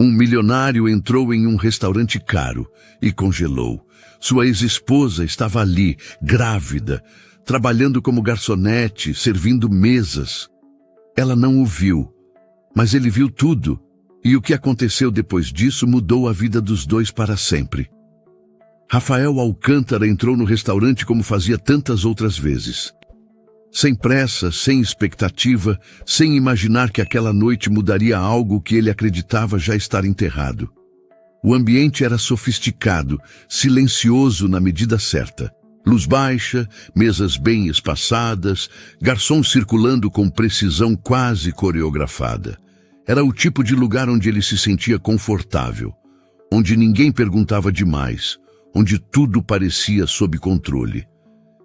Um milionário entrou em um restaurante caro e congelou. Sua ex-esposa estava ali, grávida, trabalhando como garçonete, servindo mesas. Ela não o viu, mas ele viu tudo, e o que aconteceu depois disso mudou a vida dos dois para sempre. Rafael Alcântara entrou no restaurante como fazia tantas outras vezes. Sem pressa, sem expectativa, sem imaginar que aquela noite mudaria algo que ele acreditava já estar enterrado. O ambiente era sofisticado, silencioso na medida certa. Luz baixa, mesas bem espaçadas, garçons circulando com precisão quase coreografada. Era o tipo de lugar onde ele se sentia confortável, onde ninguém perguntava demais, onde tudo parecia sob controle.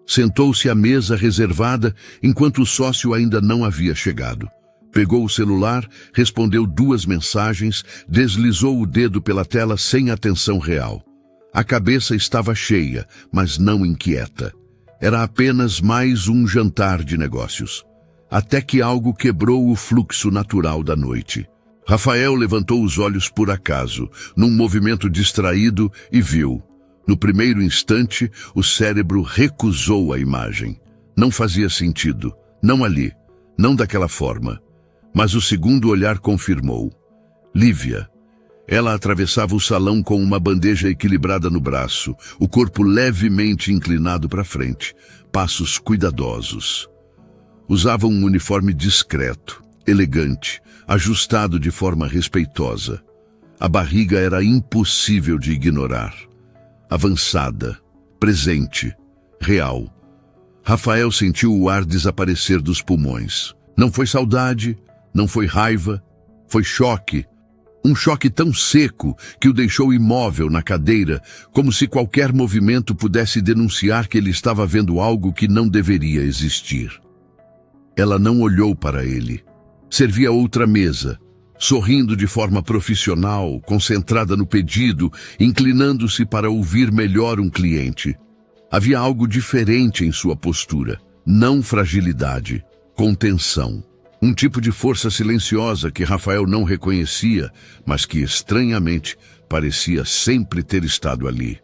Sentou-se à mesa reservada enquanto o sócio ainda não havia chegado. Pegou o celular, respondeu 2 mensagens, deslizou o dedo pela tela sem atenção real. A cabeça estava cheia, mas não inquieta. Era apenas mais um jantar de negócios. Até que algo quebrou o fluxo natural da noite. Rafael levantou os olhos por acaso, num movimento distraído, e viu. No primeiro instante, o cérebro recusou a imagem. Não fazia sentido. Não ali. Não daquela forma. Mas o segundo olhar confirmou. Lívia. Ela atravessava o salão com uma bandeja equilibrada no braço, o corpo levemente inclinado para frente, passos cuidadosos. Usava um uniforme discreto, elegante, ajustado de forma respeitosa. A barriga era impossível de ignorar. Avançada, presente, real. Rafael sentiu o ar desaparecer dos pulmões. Não foi saudade, não foi raiva, foi choque. Um choque tão seco que o deixou imóvel na cadeira, como se qualquer movimento pudesse denunciar que ele estava vendo algo que não deveria existir. Ela não olhou para ele. Servia outra mesa, sorrindo de forma profissional, concentrada no pedido, inclinando-se para ouvir melhor um cliente. Havia algo diferente em sua postura, não fragilidade, contenção. Um tipo de força silenciosa que Rafael não reconhecia, mas que, estranhamente, parecia sempre ter estado ali.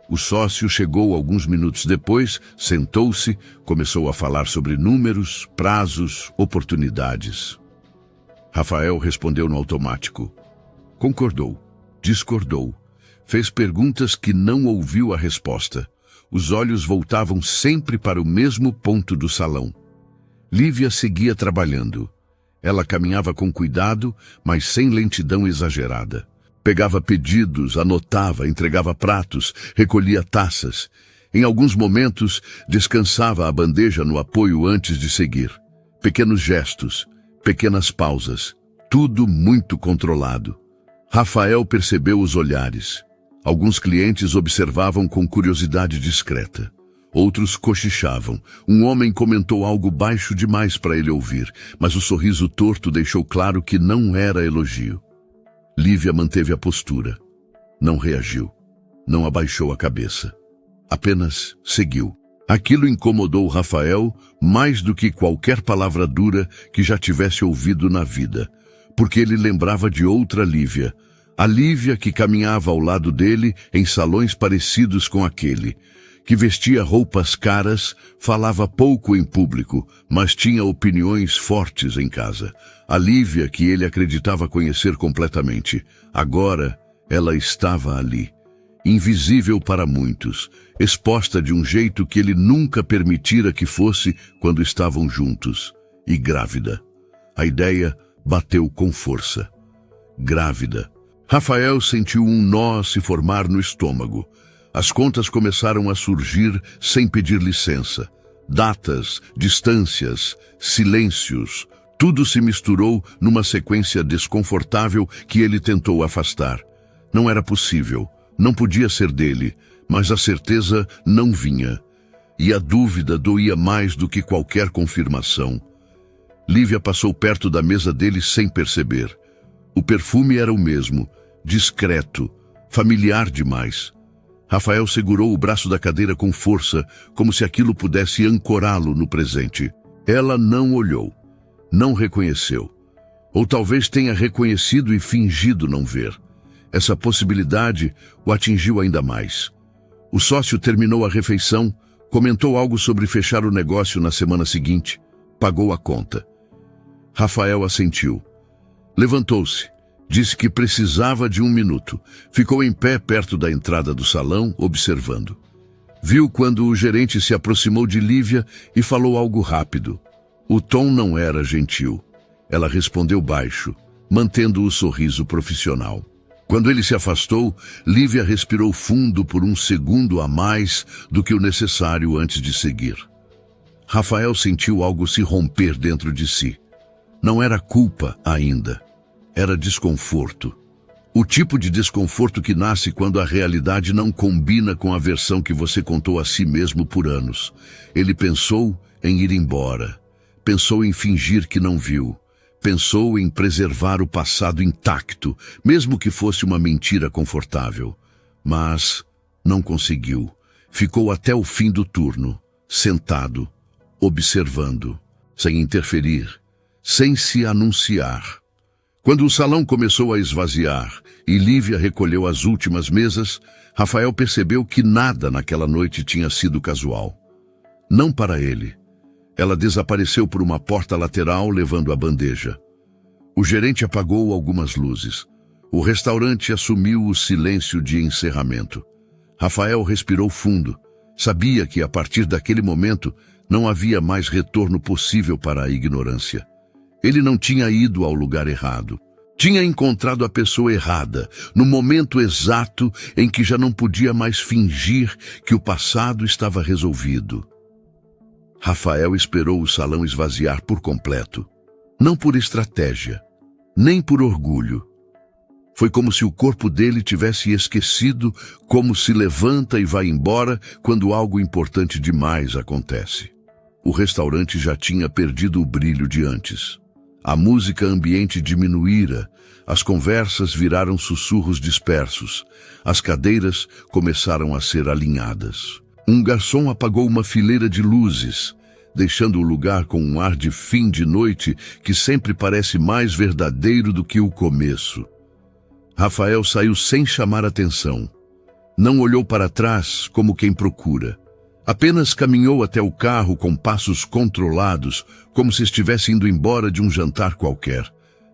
O sócio chegou alguns minutos depois, sentou-se, começou a falar sobre números, prazos, oportunidades. Rafael respondeu no automático. Concordou, discordou, fez perguntas que não ouviu a resposta. Os olhos voltavam sempre para o mesmo ponto do salão. Lívia seguia trabalhando. Ela caminhava com cuidado, mas sem lentidão exagerada. Pegava pedidos, anotava, entregava pratos, recolhia taças. Em alguns momentos, descansava a bandeja no apoio antes de seguir. Pequenos gestos, pequenas pausas, tudo muito controlado. Rafael percebeu os olhares. Alguns clientes observavam com curiosidade discreta. Outros cochichavam. Um homem comentou algo baixo demais para ele ouvir, mas o sorriso torto deixou claro que não era elogio. Lívia manteve a postura. Não reagiu. Não abaixou a cabeça. Apenas seguiu. Aquilo incomodou Rafael mais do que qualquer palavra dura que já tivesse ouvido na vida, porque ele lembrava de outra Lívia. A Lívia que caminhava ao lado dele em salões parecidos com aquele, que vestia roupas caras, falava pouco em público, mas tinha opiniões fortes em casa. A Lívia que ele acreditava conhecer completamente. Agora, ela estava ali, invisível para muitos, exposta de um jeito que ele nunca permitira que fosse quando estavam juntos, e grávida. A ideia bateu com força. Grávida. Rafael sentiu um nó se formar no estômago. As contas começaram a surgir sem pedir licença. Datas, distâncias, silêncios, tudo se misturou numa sequência desconfortável que ele tentou afastar. Não era possível, não podia ser dele, mas a certeza não vinha. E a dúvida doía mais do que qualquer confirmação. Lívia passou perto da mesa dele sem perceber. O perfume era o mesmo, discreto, familiar demais. Rafael segurou o braço da cadeira com força, como se aquilo pudesse ancorá-lo no presente. Ela não olhou, não reconheceu. Ou talvez tenha reconhecido e fingido não ver. Essa possibilidade o atingiu ainda mais. O sócio terminou a refeição, comentou algo sobre fechar o negócio na semana seguinte, pagou a conta. Rafael assentiu. Levantou-se, disse que precisava de 1 minuto. Ficou em pé perto da entrada do salão, observando. Viu quando o gerente se aproximou de Lívia e falou algo rápido. O tom não era gentil. Ela respondeu baixo, mantendo o sorriso profissional. Quando ele se afastou, Lívia respirou fundo por 1 segundo a mais do que o necessário antes de seguir. Rafael sentiu algo se romper dentro de si. Não era culpa ainda. Era desconforto. O tipo de desconforto que nasce quando a realidade não combina com a versão que você contou a si mesmo por anos. Ele pensou em ir embora. Pensou em fingir que não viu. Pensou em preservar o passado intacto, mesmo que fosse uma mentira confortável. Mas não conseguiu. Ficou até o fim do turno, sentado, observando, sem interferir, sem se anunciar. Quando o salão começou a esvaziar e Lívia recolheu as últimas mesas, Rafael percebeu que nada naquela noite tinha sido casual. Não para ele. Ela desapareceu por uma porta lateral levando a bandeja. O gerente apagou algumas luzes. O restaurante assumiu o silêncio de encerramento. Rafael respirou fundo. Sabia que a partir daquele momento não havia mais retorno possível para a ignorância. Ele não tinha ido ao lugar errado. Tinha encontrado a pessoa errada, no momento exato em que já não podia mais fingir que o passado estava resolvido. Rafael esperou o salão esvaziar por completo. Não por estratégia, nem por orgulho. Foi como se o corpo dele tivesse esquecido como se levanta e vai embora quando algo importante demais acontece. O restaurante já tinha perdido o brilho de antes. A música ambiente diminuíra, as conversas viraram sussurros dispersos, as cadeiras começaram a ser alinhadas. Um garçom apagou uma fileira de luzes, deixando o lugar com um ar de fim de noite que sempre parece mais verdadeiro do que o começo. Rafael saiu sem chamar atenção. Não olhou para trás como quem procura. Apenas caminhou até o carro com passos controlados, como se estivesse indo embora de um jantar qualquer.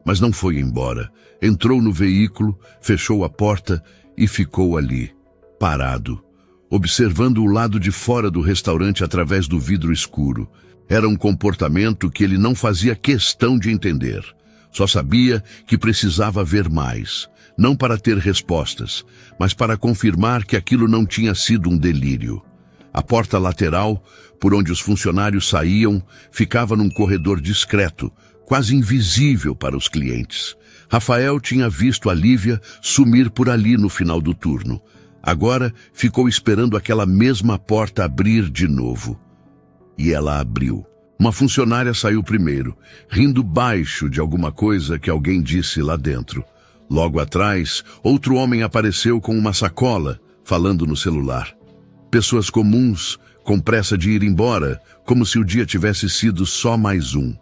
Mas não foi embora. Entrou no veículo, fechou a porta e ficou ali, parado, observando o lado de fora do restaurante através do vidro escuro. Era um comportamento que ele não fazia questão de entender. Só sabia que precisava ver mais, não para ter respostas, mas para confirmar que aquilo não tinha sido um delírio. A porta lateral, por onde os funcionários saíam, ficava num corredor discreto, quase invisível para os clientes. Rafael tinha visto a Lívia sumir por ali no final do turno. Agora ficou esperando aquela mesma porta abrir de novo. E ela abriu. Uma funcionária saiu primeiro, rindo baixo de alguma coisa que alguém disse lá dentro. Logo atrás, outro homem apareceu com uma sacola, falando no celular. Pessoas comuns, com pressa de ir embora, como se o dia tivesse sido só mais um.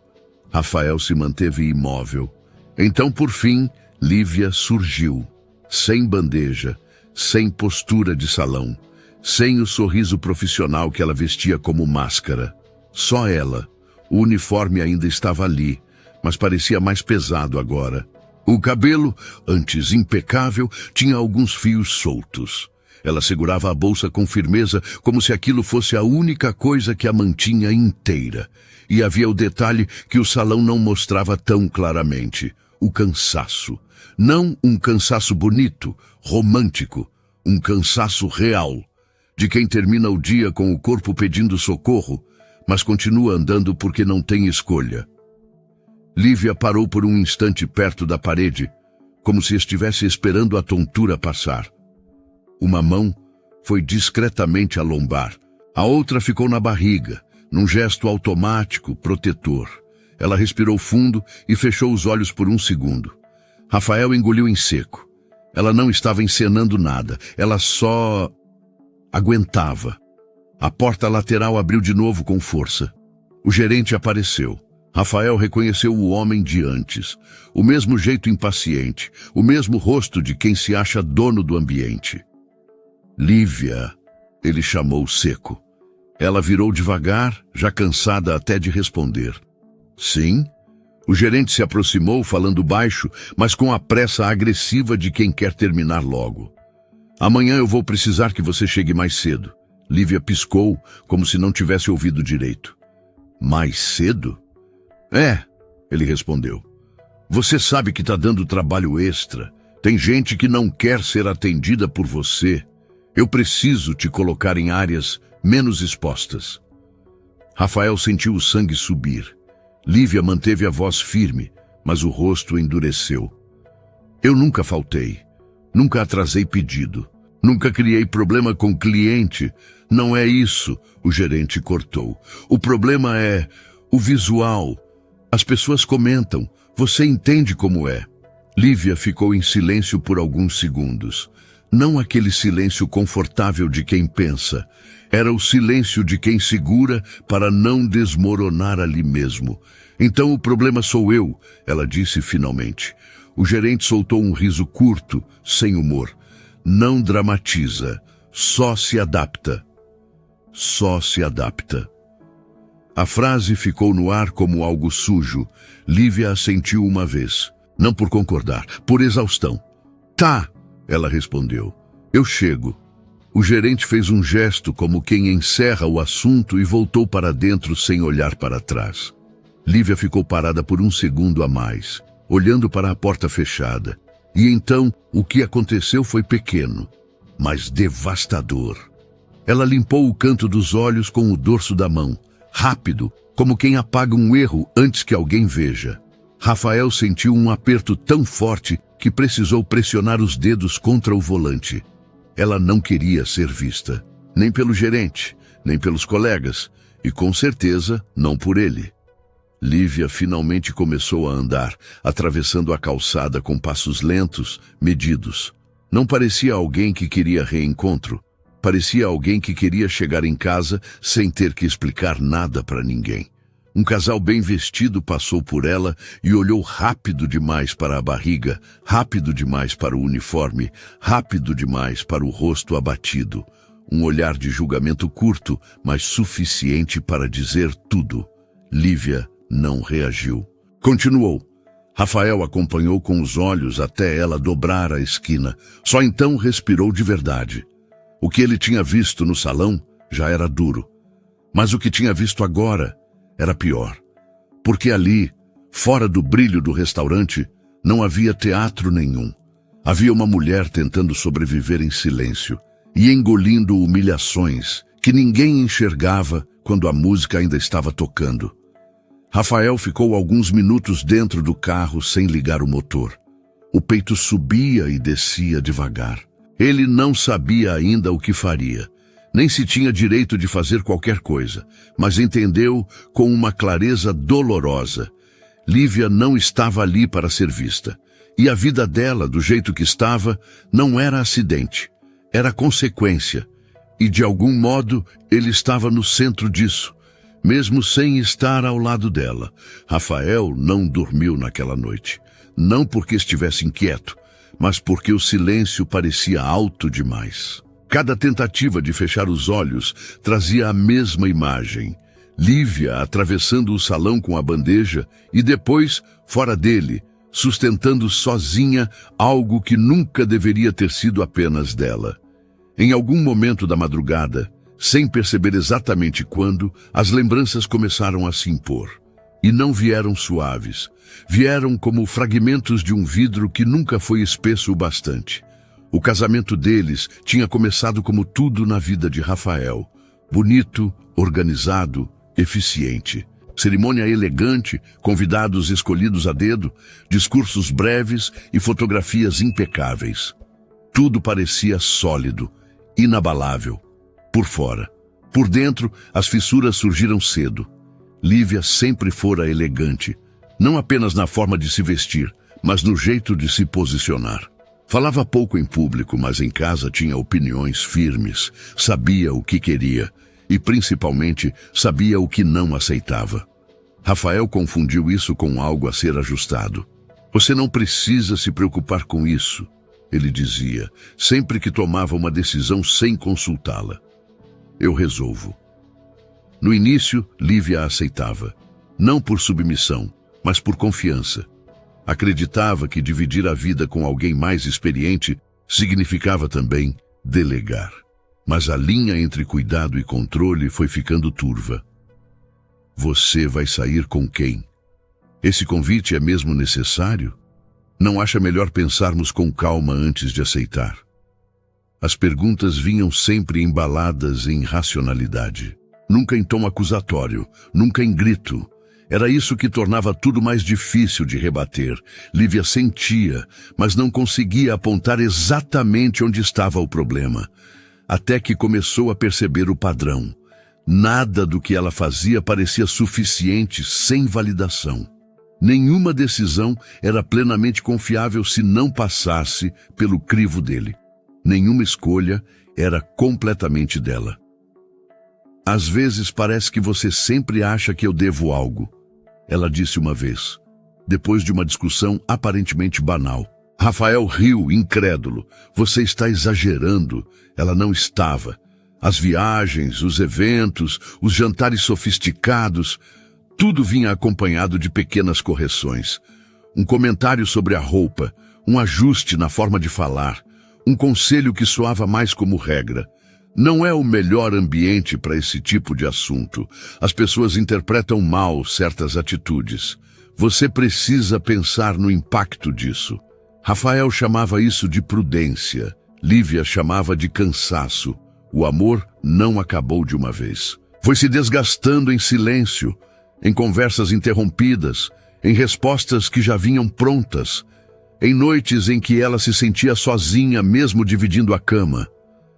Rafael se manteve imóvel. Então, por fim, Lívia surgiu. Sem bandeja, sem postura de salão, sem o sorriso profissional que ela vestia como máscara. Só ela. O uniforme ainda estava ali, mas parecia mais pesado agora. O cabelo, antes impecável, tinha alguns fios soltos. Ela segurava a bolsa com firmeza, como se aquilo fosse a única coisa que a mantinha inteira. E havia o detalhe que o salão não mostrava tão claramente: o cansaço. Não um cansaço bonito, romântico, um cansaço real, de quem termina o dia com o corpo pedindo socorro, mas continua andando porque não tem escolha. Lívia parou por um instante perto da parede, como se estivesse esperando a tontura passar. Uma mão foi discretamente a lombar. A outra ficou na barriga, num gesto automático, protetor. Ela respirou fundo e fechou os olhos por um segundo. Rafael engoliu em seco. Ela não estava encenando nada, ela só aguentava. A porta lateral abriu de novo com força. O gerente apareceu. Rafael reconheceu o homem de antes, o mesmo jeito impaciente, o mesmo rosto de quem se acha dono do ambiente. Lívia, ele chamou seco. Ela virou devagar, já cansada até de responder. Sim? O gerente se aproximou, falando baixo, mas com a pressa agressiva de quem quer terminar logo. Amanhã eu vou precisar que você chegue mais cedo. Lívia piscou, como se não tivesse ouvido direito. Mais cedo? É, ele respondeu. Você sabe que está dando trabalho extra. Tem gente que não quer ser atendida por você. Eu preciso te colocar em áreas menos expostas. Rafael sentiu o sangue subir. Lívia manteve a voz firme, mas o rosto endureceu. Eu nunca faltei. Nunca atrasei pedido. Nunca criei problema com cliente. Não é isso, o gerente cortou. O problema é o visual. As pessoas comentam. Você entende como é. Lívia ficou em silêncio por alguns segundos. Não aquele silêncio confortável de quem pensa. Era o silêncio de quem segura para não desmoronar ali mesmo. Então o problema sou eu, ela disse finalmente. O gerente soltou um riso curto, sem humor. Não dramatiza, só se adapta. Só se adapta. A frase ficou no ar como algo sujo. Lívia assentiu uma vez. Não por concordar, por exaustão. Tá, ela respondeu. Eu chego. O gerente fez um gesto como quem encerra o assunto e voltou para dentro sem olhar para trás. Lívia ficou parada por um segundo a mais, olhando para a porta fechada. E então, o que aconteceu foi pequeno, mas devastador. Ela limpou o canto dos olhos com o dorso da mão, rápido, como quem apaga um erro antes que alguém veja. Rafael sentiu um aperto tão forte que precisou pressionar os dedos contra o volante. Ela não queria ser vista, nem pelo gerente, nem pelos colegas, e com certeza não por ele. Lívia finalmente começou a andar, atravessando a calçada com passos lentos, medidos. Não parecia alguém que queria reencontro. Parecia alguém que queria chegar em casa sem ter que explicar nada para ninguém. Um casal bem vestido passou por ela e olhou rápido demais para a barriga, rápido demais para o uniforme, rápido demais para o rosto abatido. Um olhar de julgamento curto, mas suficiente para dizer tudo. Lívia não reagiu. Continuou. Rafael acompanhou com os olhos até ela dobrar a esquina. Só então respirou de verdade. O que ele tinha visto no salão já era duro. Mas o que tinha visto agora era pior. Porque ali, fora do brilho do restaurante, não havia teatro nenhum. Havia uma mulher tentando sobreviver em silêncio e engolindo humilhações que ninguém enxergava quando a música ainda estava tocando. Rafael ficou alguns minutos dentro do carro sem ligar o motor. O peito subia e descia devagar. Ele não sabia ainda o que faria, nem se tinha direito de fazer qualquer coisa, mas entendeu com uma clareza dolorosa. Lívia não estava ali para ser vista, e a vida dela, do jeito que estava, não era acidente, era consequência, e de algum modo ele estava no centro disso, mesmo sem estar ao lado dela. Rafael não dormiu naquela noite, não porque estivesse inquieto, mas porque o silêncio parecia alto demais. Cada tentativa de fechar os olhos trazia a mesma imagem. Lívia atravessando o salão com a bandeja e depois, fora dele, sustentando sozinha algo que nunca deveria ter sido apenas dela. Em algum momento da madrugada, sem perceber exatamente quando, as lembranças começaram a se impor. E não vieram suaves. Vieram como fragmentos de um vidro que nunca foi espesso o bastante. O casamento deles tinha começado como tudo na vida de Rafael. Bonito, organizado, eficiente. Cerimônia elegante, convidados escolhidos a dedo, discursos breves e fotografias impecáveis. Tudo parecia sólido, inabalável. Por fora. Por dentro, as fissuras surgiram cedo. Lívia sempre fora elegante, não apenas na forma de se vestir, mas no jeito de se posicionar. Falava pouco em público, mas em casa tinha opiniões firmes, sabia o que queria e, principalmente, sabia o que não aceitava. Rafael confundiu isso com algo a ser ajustado. Você não precisa se preocupar com isso, ele dizia, sempre que tomava uma decisão sem consultá-la. Eu resolvo. No início, Lívia a aceitava. Não por submissão, mas por confiança. Acreditava que dividir a vida com alguém mais experiente significava também delegar. Mas a linha entre cuidado e controle foi ficando turva. Você vai sair com quem? Esse convite é mesmo necessário? Não acha melhor pensarmos com calma antes de aceitar? As perguntas vinham sempre embaladas em racionalidade. Nunca em tom acusatório, nunca em grito. Era isso que tornava tudo mais difícil de rebater. Lívia sentia, mas não conseguia apontar exatamente onde estava o problema. Até que começou a perceber o padrão. Nada do que ela fazia parecia suficiente sem validação. Nenhuma decisão era plenamente confiável se não passasse pelo crivo dele. Nenhuma escolha era completamente dela. Às vezes parece que você sempre acha que eu devo algo, ela disse uma vez, depois de uma discussão aparentemente banal. Rafael riu, incrédulo. Você está exagerando. Ela não estava. As viagens, os eventos, os jantares sofisticados, tudo vinha acompanhado de pequenas correções. Um comentário sobre a roupa, um ajuste na forma de falar, um conselho que soava mais como regra. Não é o melhor ambiente para esse tipo de assunto. As pessoas interpretam mal certas atitudes. Você precisa pensar no impacto disso. Rafael chamava isso de prudência. Lívia chamava de cansaço. O amor não acabou de uma vez. Foi se desgastando em silêncio, em conversas interrompidas, em respostas que já vinham prontas, em noites em que ela se sentia sozinha mesmo dividindo a cama.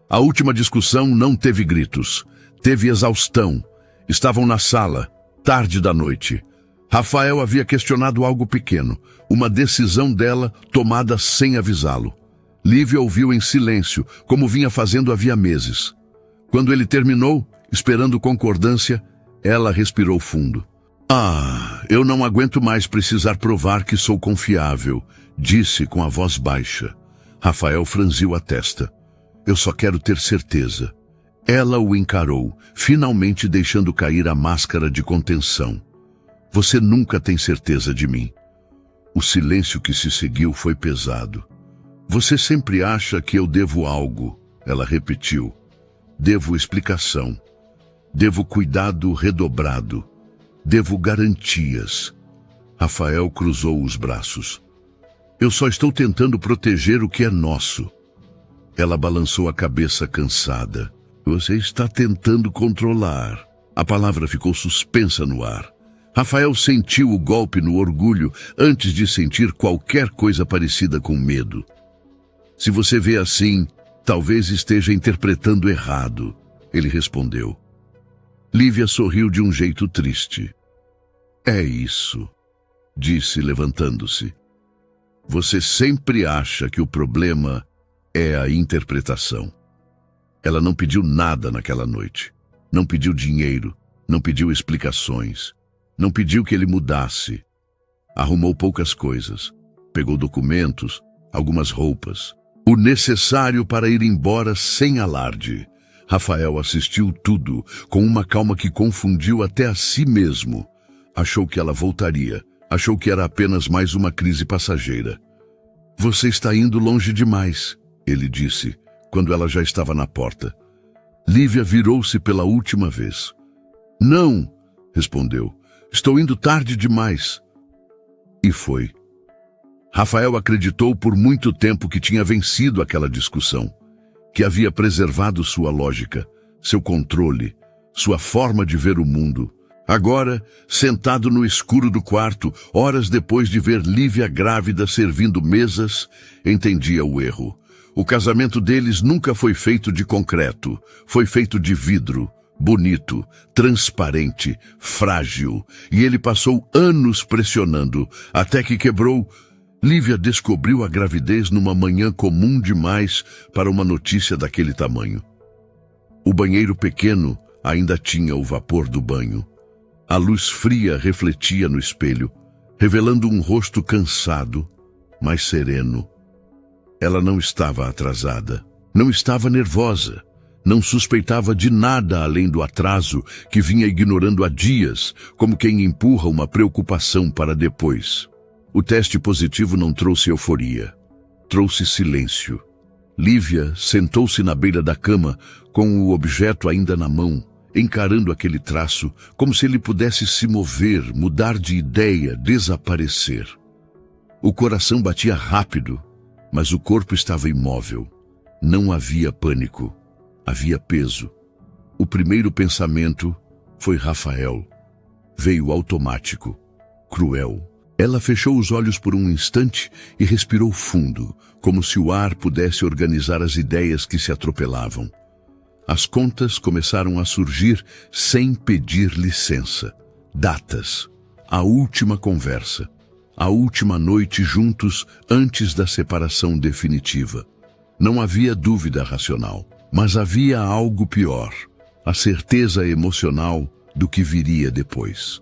A última discussão não teve gritos, teve exaustão. Estavam na sala, tarde da noite. Rafael havia questionado algo pequeno, uma decisão dela tomada sem avisá-lo. Lívia ouviu em silêncio, como vinha fazendo havia meses. Quando ele terminou, esperando concordância, ela respirou fundo. Eu não aguento mais precisar provar que sou confiável, disse com a voz baixa. Rafael franziu a testa. Eu só quero ter certeza. Ela o encarou, finalmente deixando cair a máscara de contenção. Você nunca tem certeza de mim. O silêncio que se seguiu foi pesado. Você sempre acha que eu devo algo, ela repetiu. Devo explicação. Devo cuidado redobrado. Devo garantias. Rafael cruzou os braços. Eu só estou tentando proteger o que é nosso. Ela balançou a cabeça cansada. Você está tentando controlar. A palavra ficou suspensa no ar. Rafael sentiu o golpe no orgulho antes de sentir qualquer coisa parecida com medo. Se você vê assim, talvez esteja interpretando errado, ele respondeu. Lívia sorriu de um jeito triste. É isso, disse levantando-se. Você sempre acha que o problema é a interpretação. Ela não pediu nada naquela noite. Não pediu dinheiro, não pediu explicações, não pediu que ele mudasse. Arrumou poucas coisas, pegou documentos, algumas roupas. O necessário para ir embora sem alarde. Rafael assistiu tudo com uma calma que confundiu até a si mesmo. Achou que ela voltaria, achou que era apenas mais uma crise passageira. Você está indo longe demais, ele disse, quando ela já estava na porta. Lívia virou-se pela última vez. Não, respondeu. Estou indo tarde demais. E foi. Rafael acreditou por muito tempo que tinha vencido aquela discussão, que havia preservado sua lógica, seu controle, sua forma de ver o mundo. Agora, sentado no escuro do quarto, horas depois de ver Lívia grávida servindo mesas, entendia o erro. O casamento deles nunca foi feito de concreto, foi feito de vidro, bonito, transparente, frágil, e ele passou anos pressionando, até que quebrou. Lívia descobriu a gravidez numa manhã comum demais para uma notícia daquele tamanho. O banheiro pequeno ainda tinha o vapor do banho. A luz fria refletia no espelho, revelando um rosto cansado, mas sereno. Ela não estava atrasada, não estava nervosa, não suspeitava de nada além do atraso que vinha ignorando há dias, como quem empurra uma preocupação para depois. O teste positivo não trouxe euforia, trouxe silêncio. Lívia sentou-se na beira da cama, com o objeto ainda na mão, encarando aquele traço, como se ele pudesse se mover, mudar de ideia, desaparecer. O coração batia rápido, mas o corpo estava imóvel. Não havia pânico, havia peso. O primeiro pensamento foi Rafael. Veio automático, cruel. Ela fechou os olhos por um instante e respirou fundo, como se o ar pudesse organizar as ideias que se atropelavam. As contas começaram a surgir sem pedir licença. Datas, a última conversa, a última noite juntos antes da separação definitiva. Não havia dúvida racional, mas havia algo pior, a certeza emocional do que viria depois.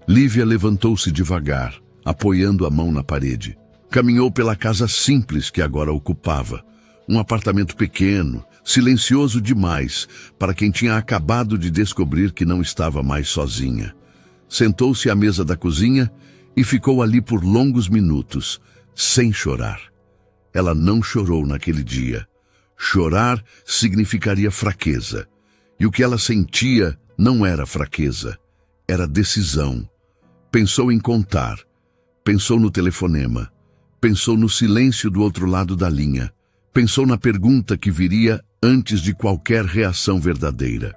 Lívia levantou-se devagar, apoiando a mão na parede. Caminhou pela casa simples que agora ocupava. Um apartamento pequeno, silencioso demais para quem tinha acabado de descobrir que não estava mais sozinha. Sentou-se à mesa da cozinha e ficou ali por longos minutos, sem chorar. Ela não chorou naquele dia. Chorar significaria fraqueza. E o que ela sentia não era fraqueza, era decisão. Pensou em contar. Pensou no telefonema, pensou no silêncio do outro lado da linha, pensou na pergunta que viria antes de qualquer reação verdadeira.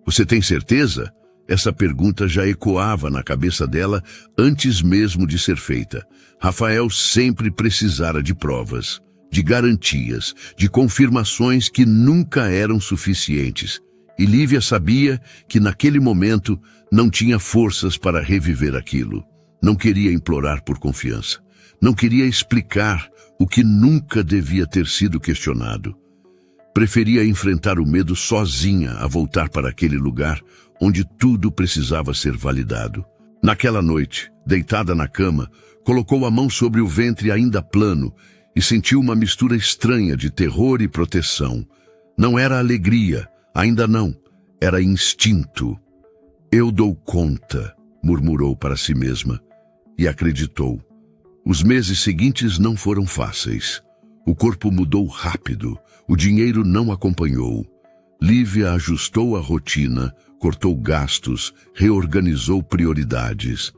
Você tem certeza? Essa pergunta já ecoava na cabeça dela antes mesmo de ser feita. Rafael sempre precisara de provas, de garantias, de confirmações que nunca eram suficientes. E Lívia sabia que naquele momento não tinha forças para reviver aquilo. Não queria implorar por confiança. Não queria explicar o que nunca devia ter sido questionado. Preferia enfrentar o medo sozinha a voltar para aquele lugar onde tudo precisava ser validado. Naquela noite, deitada na cama, colocou a mão sobre o ventre ainda plano e sentiu uma mistura estranha de terror e proteção. Não era alegria, ainda não. Era instinto. Eu dou conta, murmurou para si mesma. E acreditou. Os meses seguintes não foram fáceis. O corpo mudou rápido, o dinheiro não acompanhou. Lívia ajustou a rotina, cortou gastos, reorganizou prioridades.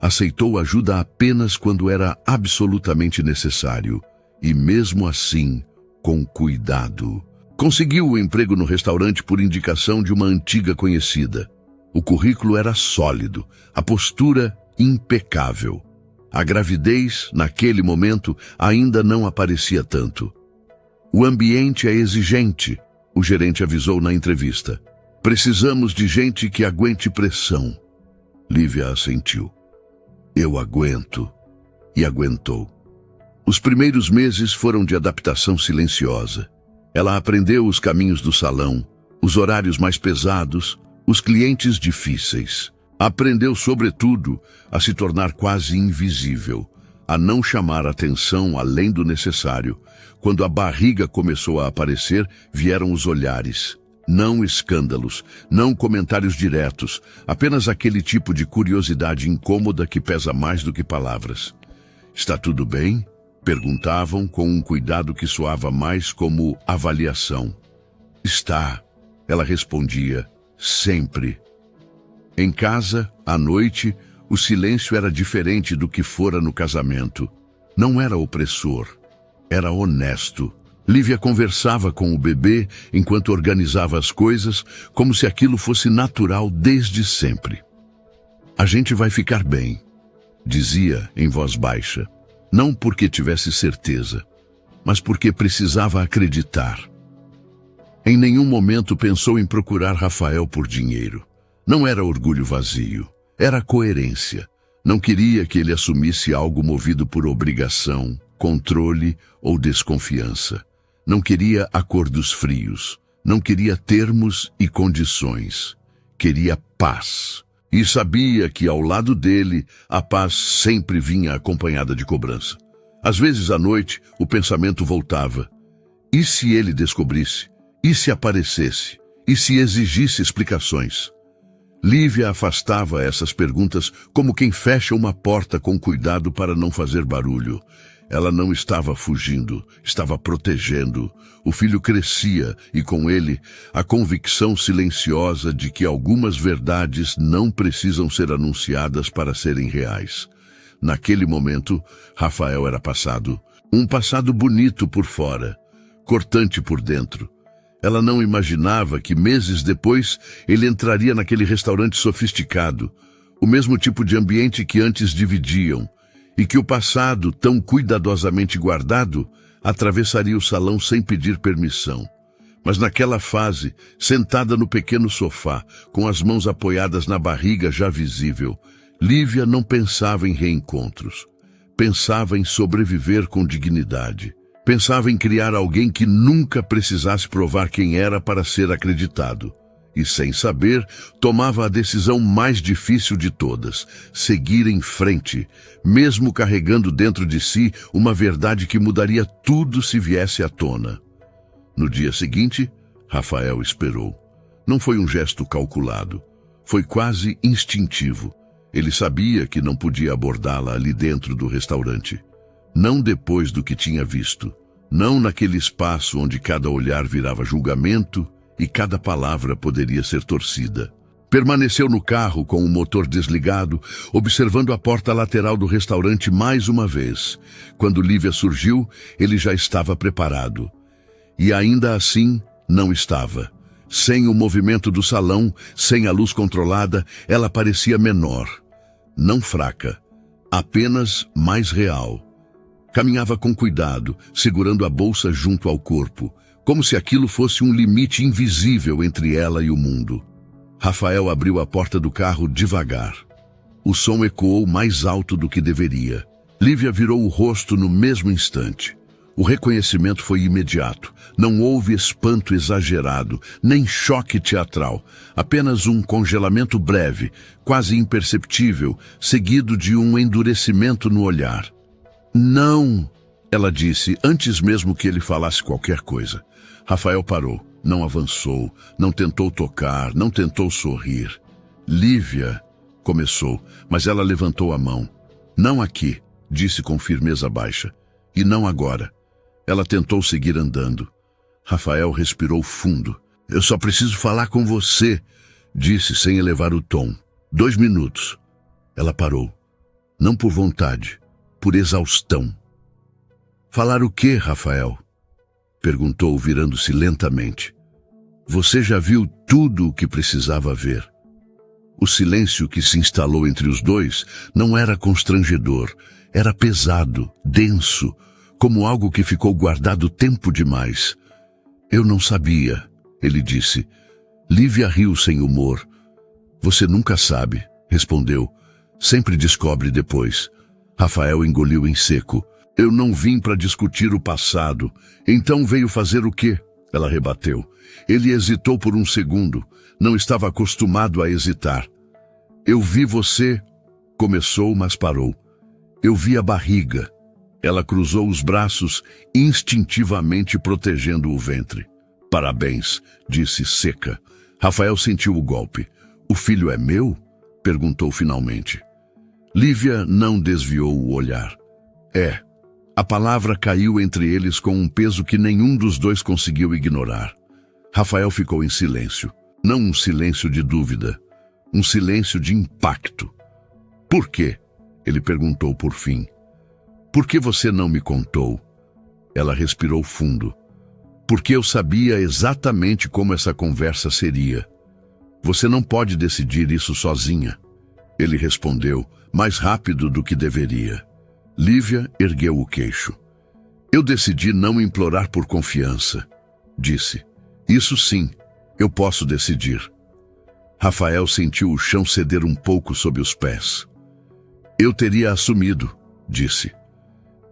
Aceitou ajuda apenas quando era absolutamente necessário. E mesmo assim, com cuidado. Conseguiu o emprego no restaurante por indicação de uma antiga conhecida. O currículo era sólido, a postura impecável. A gravidez, naquele momento, ainda não aparecia tanto. O ambiente é exigente, o gerente avisou na entrevista. Precisamos de gente que aguente pressão. Lívia assentiu. Eu aguento. E aguentou. Os primeiros meses foram de adaptação silenciosa. Ela aprendeu os caminhos do salão, os horários mais pesados, os clientes difíceis. Aprendeu, sobretudo, a se tornar quase invisível, a não chamar atenção além do necessário. Quando a barriga começou a aparecer, vieram os olhares. Não escândalos, não comentários diretos, apenas aquele tipo de curiosidade incômoda que pesa mais do que palavras. Está tudo bem? Perguntavam com um cuidado que soava mais como avaliação. Está, ela respondia, sempre. Em casa, à noite, o silêncio era diferente do que fora no casamento. Não era opressor, era honesto. Lívia conversava com o bebê enquanto organizava as coisas, como se aquilo fosse natural desde sempre. A gente vai ficar bem, dizia em voz baixa. Não porque tivesse certeza, mas porque precisava acreditar. Em nenhum momento pensou em procurar Rafael por dinheiro. Não era orgulho vazio, era coerência. Não queria que ele assumisse algo movido por obrigação, controle ou desconfiança. Não queria acordos frios, não queria termos e condições. Queria paz. E sabia que ao lado dele a paz sempre vinha acompanhada de cobrança. Às vezes à noite o pensamento voltava. E se ele descobrisse? E se aparecesse? E se exigisse explicações? Lívia afastava essas perguntas como quem fecha uma porta com cuidado para não fazer barulho. Ela não estava fugindo, estava protegendo. O filho crescia e, com ele, a convicção silenciosa de que algumas verdades não precisam ser anunciadas para serem reais. Naquele momento, Rafael era passado. Um passado bonito por fora, cortante por dentro. Ela não imaginava que meses depois ele entraria naquele restaurante sofisticado, o mesmo tipo de ambiente que antes dividiam, e que o passado, tão cuidadosamente guardado, atravessaria o salão sem pedir permissão. Mas naquela fase, sentada no pequeno sofá, com as mãos apoiadas na barriga já visível, Lívia não pensava em reencontros. Pensava em sobreviver com dignidade. Pensava em criar alguém que nunca precisasse provar quem era para ser acreditado. E, sem saber, tomava a decisão mais difícil de todas, seguir em frente, mesmo carregando dentro de si uma verdade que mudaria tudo se viesse à tona. No dia seguinte, Rafael esperou. Não foi um gesto calculado. Foi quase instintivo. Ele sabia que não podia abordá-la ali dentro do restaurante. Não depois do que tinha visto. Não naquele espaço onde cada olhar virava julgamento e cada palavra poderia ser torcida. Permaneceu no carro com o motor desligado, observando a porta lateral do restaurante mais uma vez. Quando Lívia surgiu, ele já estava preparado. E ainda assim, não estava. Sem o movimento do salão, sem a luz controlada, ela parecia menor. Não fraca, apenas mais real. Caminhava com cuidado, segurando a bolsa junto ao corpo, como se aquilo fosse um limite invisível entre ela e o mundo. Rafael abriu a porta do carro devagar. O som ecoou mais alto do que deveria. Lívia virou o rosto no mesmo instante. O reconhecimento foi imediato. Não houve espanto exagerado, nem choque teatral. Apenas um congelamento breve, quase imperceptível, seguido de um endurecimento no olhar. Não, ela disse, antes mesmo que ele falasse qualquer coisa. Rafael parou, não avançou, não tentou tocar, não tentou sorrir. Lívia, começou, mas ela levantou a mão. Não aqui, disse com firmeza baixa. E não agora. Ela tentou seguir andando. Rafael respirou fundo. Eu só preciso falar com você, disse sem elevar o tom. 2 minutos. Ela parou. Não por vontade, por exaustão. Falar o quê, Rafael? Perguntou, virando-se lentamente. Você já viu tudo o que precisava ver. O silêncio que se instalou entre os dois não era constrangedor, era pesado, denso, como algo que ficou guardado tempo demais. Eu não sabia, ele disse. Lívia riu sem humor. Você nunca sabe, respondeu. Sempre descobre depois. Rafael engoliu em seco. Eu não vim para discutir o passado. Então veio fazer o quê? Ela rebateu. Ele hesitou por um segundo. Não estava acostumado a hesitar. Eu vi você... Começou, mas parou. Eu vi a barriga. Ela cruzou os braços, instintivamente protegendo o ventre. Parabéns, disse seca. Rafael sentiu o golpe. O filho é meu? Perguntou finalmente. Lívia não desviou o olhar. É. A palavra caiu entre eles com um peso que nenhum dos dois conseguiu ignorar. Rafael ficou em silêncio. Não um silêncio de dúvida. Um silêncio de impacto. Por quê? Ele perguntou por fim. Por que você não me contou? Ela respirou fundo. Porque eu sabia exatamente como essa conversa seria. Você não pode decidir isso sozinha. Ele respondeu, mais rápido do que deveria. Lívia ergueu o queixo. Eu decidi não implorar por confiança, disse. Isso sim, eu posso decidir. Rafael sentiu o chão ceder um pouco sob os pés. Eu teria assumido, disse.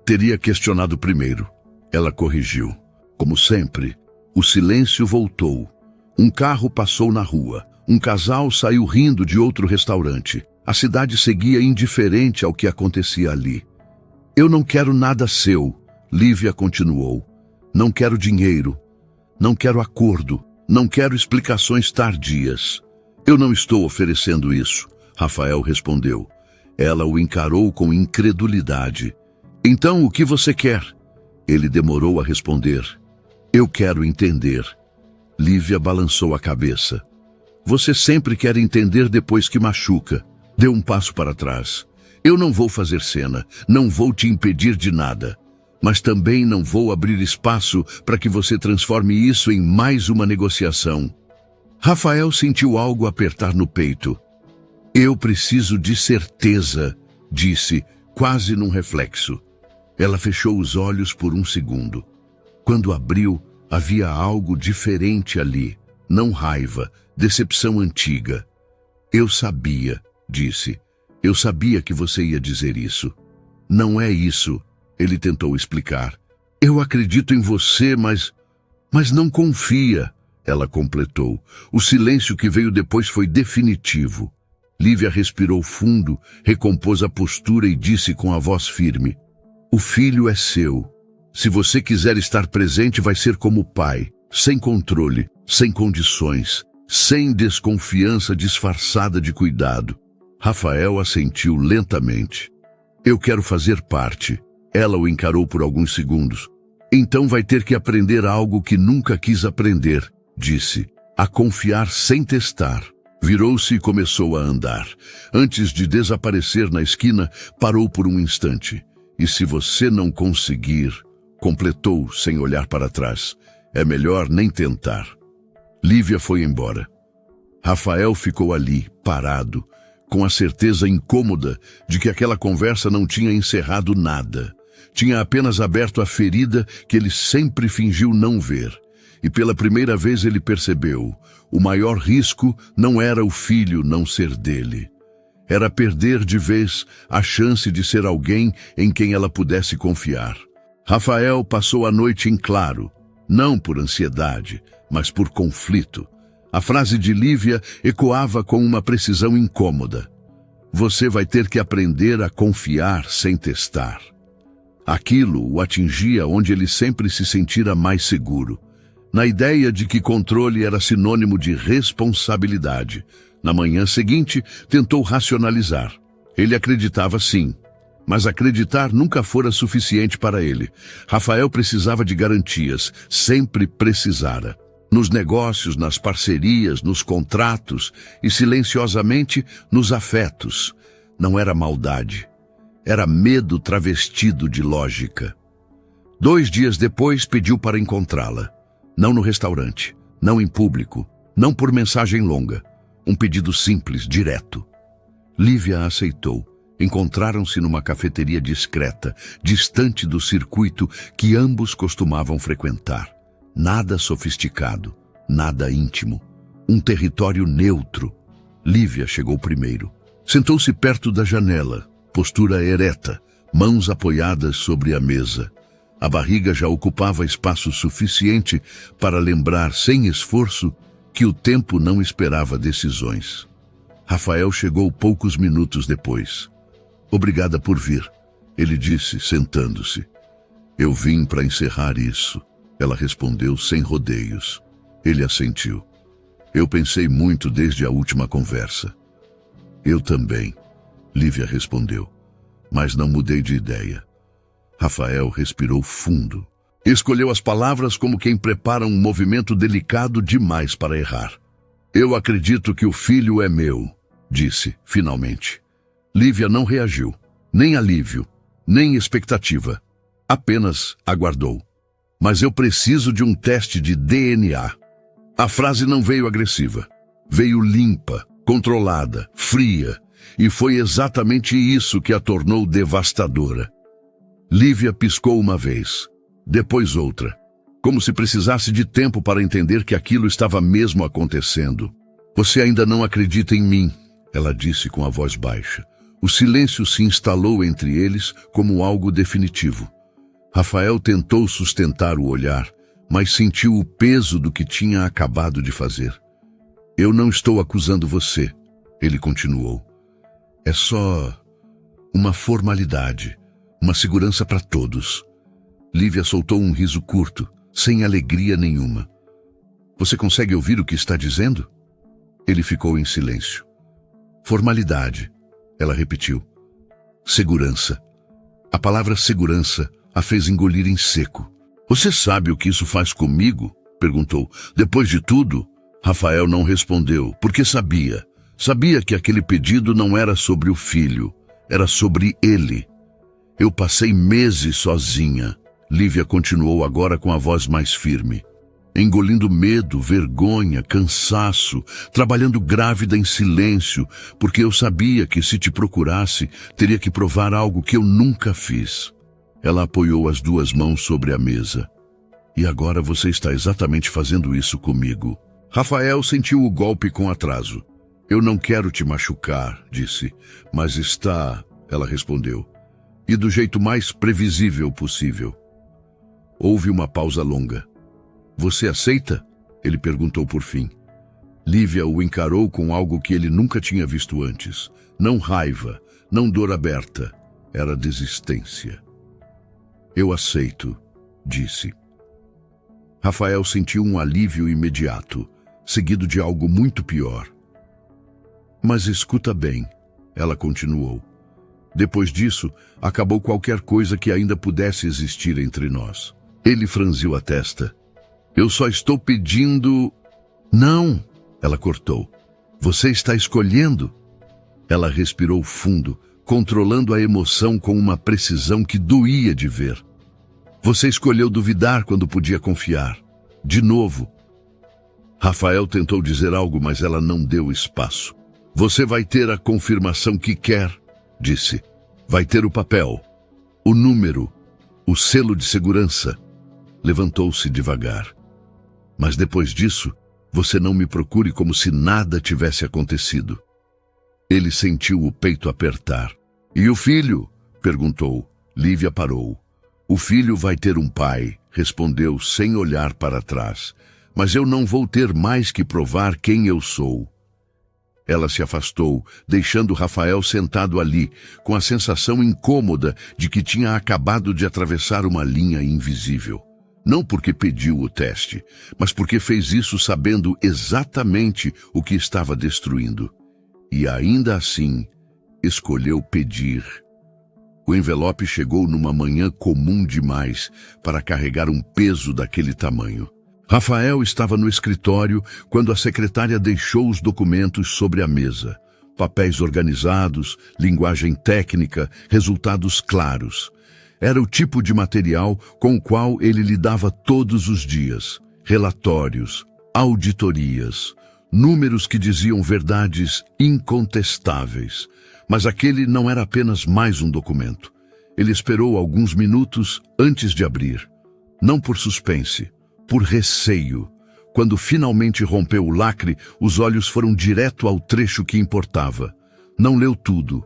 Teria questionado primeiro. Ela corrigiu. Como sempre, o silêncio voltou. Um carro passou na rua. Um casal saiu rindo de outro restaurante. A cidade seguia indiferente ao que acontecia ali. Eu não quero nada seu, Lívia continuou. Não quero dinheiro. Não quero acordo. Não quero explicações tardias. Eu não estou oferecendo isso, Rafael respondeu. Ela o encarou com incredulidade. Então, o que você quer? Ele demorou a responder. Eu quero entender. Lívia balançou a cabeça. Você sempre quer entender depois que machuca. Deu um passo para trás. Eu não vou fazer cena, não vou te impedir de nada. Mas também não vou abrir espaço para que você transforme isso em mais uma negociação. Rafael sentiu algo apertar no peito. Eu preciso de certeza, disse, quase num reflexo. Ela fechou os olhos por um segundo. Quando abriu, havia algo diferente ali. Não raiva, decepção antiga. Eu sabia, disse. Eu sabia que você ia dizer isso. Não é isso, ele tentou explicar. Eu acredito em você, mas não confia, ela completou. O silêncio que veio depois foi definitivo. Lívia respirou fundo, recompôs a postura e disse com a voz firme. O filho é seu. Se você quiser estar presente, vai ser como pai, sem controle, sem condições, sem desconfiança disfarçada de cuidado. Rafael assentiu lentamente. Eu quero fazer parte. Ela o encarou por alguns segundos. Então vai ter que aprender algo que nunca quis aprender, disse. A confiar sem testar. Virou-se e começou a andar. Antes de desaparecer na esquina, parou por um instante. E se você não conseguir, completou sem olhar para trás, é melhor nem tentar. Lívia foi embora. Rafael ficou ali, parado, com a certeza incômoda de que aquela conversa não tinha encerrado nada. Tinha apenas aberto a ferida que ele sempre fingiu não ver. E pela primeira vez ele percebeu, o maior risco não era o filho não ser dele. Era perder de vez a chance de ser alguém em quem ela pudesse confiar. Rafael passou a noite em claro, não por ansiedade, mas por conflito. A frase de Lívia ecoava com uma precisão incômoda. Você vai ter que aprender a confiar sem testar. Aquilo o atingia onde ele sempre se sentira mais seguro. Na ideia de que controle era sinônimo de responsabilidade. Na manhã seguinte, tentou racionalizar. Ele acreditava sim, mas acreditar nunca fora suficiente para ele. Rafael precisava de garantias, sempre precisara. Nos negócios, nas parcerias, nos contratos e, silenciosamente, nos afetos. Não era maldade. Era medo travestido de lógica. 2 dias depois, pediu para encontrá-la. Não no restaurante, não em público, não por mensagem longa. Um pedido simples, direto. Lívia aceitou. Encontraram-se numa cafeteria discreta, distante do circuito que ambos costumavam frequentar. Nada sofisticado, nada íntimo. Um território neutro. Lívia chegou primeiro. Sentou-se perto da janela, postura ereta, mãos apoiadas sobre a mesa. A barriga já ocupava espaço suficiente para lembrar, sem esforço, que o tempo não esperava decisões. Rafael chegou poucos minutos depois. Obrigada por vir, ele disse, sentando-se. Eu vim para encerrar isso, ela respondeu sem rodeios. Ele assentiu. Eu pensei muito desde a última conversa. Eu também, Lívia respondeu, mas não mudei de ideia. Rafael respirou fundo. Escolheu as palavras como quem prepara um movimento delicado demais para errar. Eu acredito que o filho é meu, disse, finalmente. Lívia não reagiu, nem alívio, nem expectativa. Apenas aguardou. Mas eu preciso de um teste de DNA. A frase não veio agressiva. Veio limpa, controlada, fria. E foi exatamente isso que a tornou devastadora. Lívia piscou uma vez, depois outra, como se precisasse de tempo para entender que aquilo estava mesmo acontecendo. Você ainda não acredita em mim, ela disse com a voz baixa. O silêncio se instalou entre eles como algo definitivo. Rafael tentou sustentar o olhar, mas sentiu o peso do que tinha acabado de fazer. Eu não estou acusando você, ele continuou. É só uma formalidade, uma segurança para todos. Lívia soltou um riso curto, sem alegria nenhuma. Você consegue ouvir o que está dizendo? Ele ficou em silêncio. Formalidade, ela repetiu. Segurança. A palavra segurança a fez engolir em seco. Você sabe o que isso faz comigo? Perguntou. Depois de tudo, Rafael não respondeu, porque sabia. Sabia que aquele pedido não era sobre o filho, era sobre ele. Eu passei meses sozinha. Lívia continuou agora com a voz mais firme. Engolindo medo, vergonha, cansaço, trabalhando grávida em silêncio, porque eu sabia que se te procurasse, teria que provar algo que eu nunca fiz. Ela apoiou as duas mãos sobre a mesa. E agora você está exatamente fazendo isso comigo. Rafael sentiu o golpe com atraso. Eu não quero te machucar, disse, mas está, ela respondeu, e do jeito mais previsível possível. Houve uma pausa longa. Você aceita? Ele perguntou por fim. Lívia o encarou com algo que ele nunca tinha visto antes. Não raiva, não dor aberta. Era desistência. Eu aceito, disse. Rafael sentiu um alívio imediato, seguido de algo muito pior. Mas escuta bem, ela continuou. Depois disso, acabou qualquer coisa que ainda pudesse existir entre nós. Ele franziu a testa. Eu só estou pedindo... Não, ela cortou. Você está escolhendo? Ela respirou fundo, controlando a emoção com uma precisão que doía de ver. Você escolheu duvidar quando podia confiar. De novo. Rafael tentou dizer algo, mas ela não deu espaço. Você vai ter a confirmação que quer, disse. Vai ter o papel, o número, o selo de segurança. Levantou-se devagar. Mas depois disso, você não me procure como se nada tivesse acontecido. Ele sentiu o peito apertar. E o filho? Perguntou. Lívia parou. O filho vai ter um pai, respondeu sem olhar para trás. Mas eu não vou ter mais que provar quem eu sou. Ela se afastou, deixando Rafael sentado ali, com a sensação incômoda de que tinha acabado de atravessar uma linha invisível. Não porque pediu o teste, mas porque fez isso sabendo exatamente o que estava destruindo. E ainda assim, escolheu pedir. O envelope chegou numa manhã comum demais para carregar um peso daquele tamanho. Rafael estava no escritório quando a secretária deixou os documentos sobre a mesa. Papéis organizados, linguagem técnica, resultados claros. Era o tipo de material com o qual ele lidava todos os dias. Relatórios, auditorias, números que diziam verdades incontestáveis. Mas aquele não era apenas mais um documento. Ele esperou alguns minutos antes de abrir. Não por suspense, por receio. Quando finalmente rompeu o lacre, os olhos foram direto ao trecho que importava. Não leu tudo.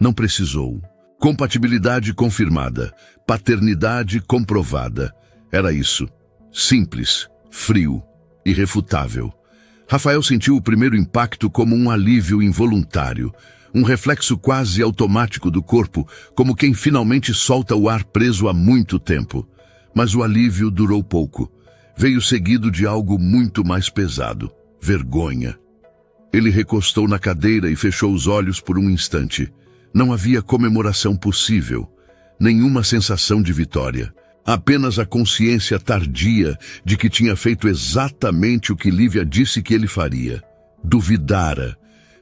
Não precisou. Compatibilidade confirmada. Paternidade comprovada. Era isso. Simples, frio, irrefutável. Rafael sentiu o primeiro impacto como um alívio involuntário. Um reflexo quase automático do corpo, como quem finalmente solta o ar preso há muito tempo. Mas o alívio durou pouco. Veio seguido de algo muito mais pesado. Vergonha. Ele recostou na cadeira e fechou os olhos por um instante. Não havia comemoração possível, nenhuma sensação de vitória. Apenas a consciência tardia de que tinha feito exatamente o que Lívia disse que ele faria. Duvidara,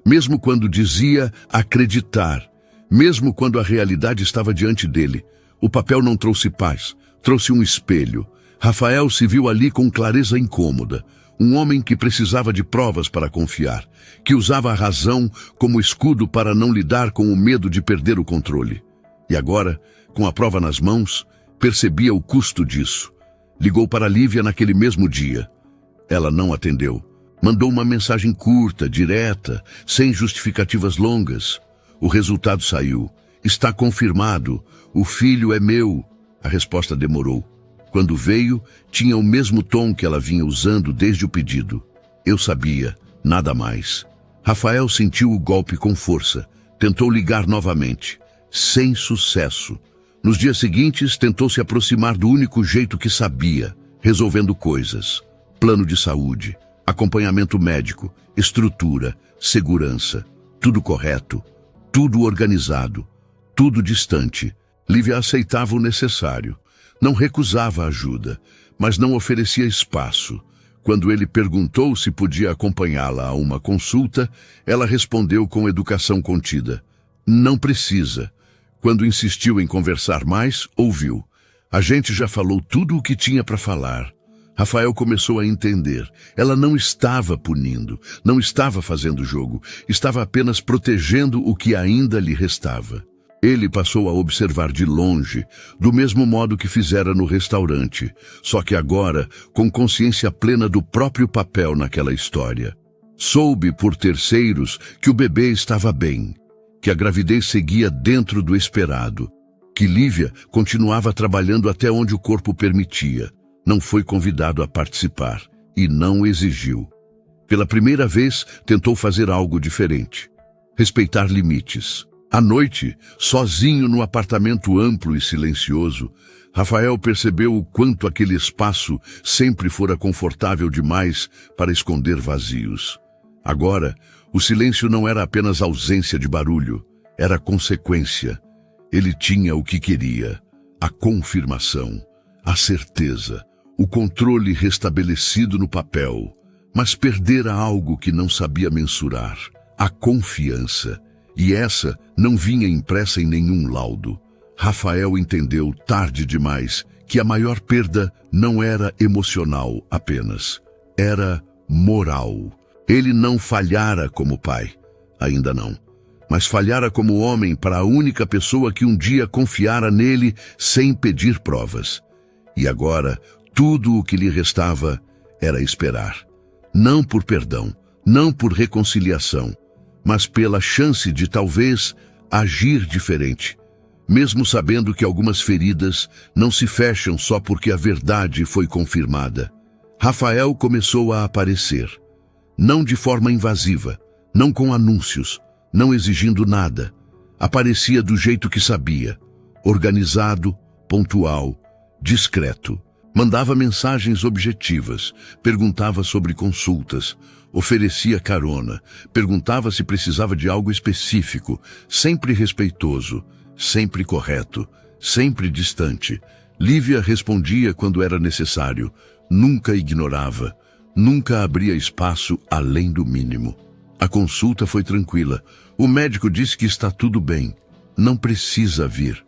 mesmo quando dizia acreditar, mesmo quando a realidade estava diante dele. O papel não trouxe paz, trouxe um espelho. Rafael se viu ali com clareza incômoda. Um homem que precisava de provas para confiar, que usava a razão como escudo para não lidar com o medo de perder o controle. E agora, com a prova nas mãos, percebia o custo disso. Ligou para Lívia naquele mesmo dia. Ela não atendeu. Mandou uma mensagem curta, direta, sem justificativas longas. O resultado saiu. Está confirmado. O filho é meu. A resposta demorou. Quando veio, tinha o mesmo tom que ela vinha usando desde o pedido. Eu sabia, Nada mais. Rafael sentiu o golpe com força. Tentou ligar novamente. Sem sucesso. Nos dias seguintes, tentou se aproximar do único jeito que sabia, resolvendo coisas. Plano de saúde, acompanhamento médico, estrutura, segurança. Tudo correto, tudo organizado, tudo distante. Lívia aceitava o necessário. Não recusava ajuda, mas não oferecia espaço. Quando ele perguntou se podia acompanhá-la a uma consulta, ela respondeu com educação contida. Não precisa. Quando insistiu em conversar mais, ouviu. A gente já falou tudo o que tinha para falar. Rafael começou a entender. Ela não estava punindo, não estava fazendo jogo, estava apenas protegendo o que ainda lhe restava. Ele passou a observar de longe, do mesmo modo que fizera no restaurante, só que agora com consciência plena do próprio papel naquela história. Soube por terceiros que o bebê estava bem, que a gravidez seguia dentro do esperado, que Lívia continuava trabalhando até onde o corpo permitia. Não foi convidado a participar e não exigiu. Pela primeira vez, tentou fazer algo diferente. Respeitar limites. À noite, sozinho no apartamento amplo e silencioso, Rafael percebeu o quanto aquele espaço sempre fora confortável demais para esconder vazios. Agora, o silêncio não era apenas ausência de barulho, era consequência. Ele tinha o que queria, a confirmação, a certeza, o controle restabelecido no papel, mas perdera algo que não sabia mensurar, a confiança. E essa não vinha impressa em nenhum laudo. Rafael entendeu, tarde demais, que a maior perda não era emocional apenas. Era moral. Ele não falhara como pai. Ainda não. Mas falhara como homem para a única pessoa que um dia confiara nele sem pedir provas. E agora, tudo o que lhe restava era esperar. Não por perdão, não por reconciliação, mas pela chance de talvez agir diferente, mesmo sabendo que algumas feridas não se fecham só porque a verdade foi confirmada. Rafael começou a aparecer, não de forma invasiva, não com anúncios, não exigindo nada. Aparecia do jeito que sabia, organizado, pontual, discreto. Mandava mensagens objetivas, perguntava sobre consultas, oferecia carona, perguntava se precisava de algo específico, sempre respeitoso, sempre correto, sempre distante. Lívia respondia quando era necessário, nunca ignorava, nunca abria espaço além do mínimo. A consulta foi tranquila. O médico disse que está tudo bem, não precisa vir.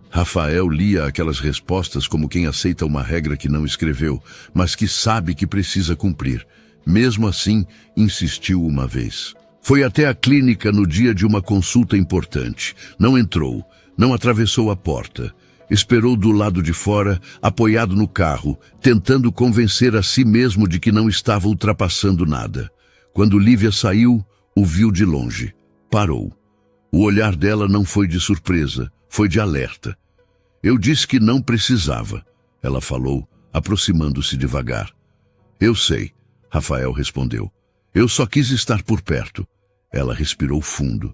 Rafael lia aquelas respostas como quem aceita uma regra que não escreveu, mas que sabe que precisa cumprir. Mesmo assim, insistiu uma vez. Foi até a clínica no dia de uma consulta importante. Não entrou, não atravessou a porta. Esperou do lado de fora, apoiado no carro, tentando convencer a si mesmo de que não estava ultrapassando nada. Quando Lívia saiu, o viu de longe. Parou. O olhar dela não foi de surpresa, foi de alerta. Eu disse que não precisava, ela falou, aproximando-se devagar. Eu sei, Rafael respondeu. Eu só quis estar por perto. Ela respirou fundo.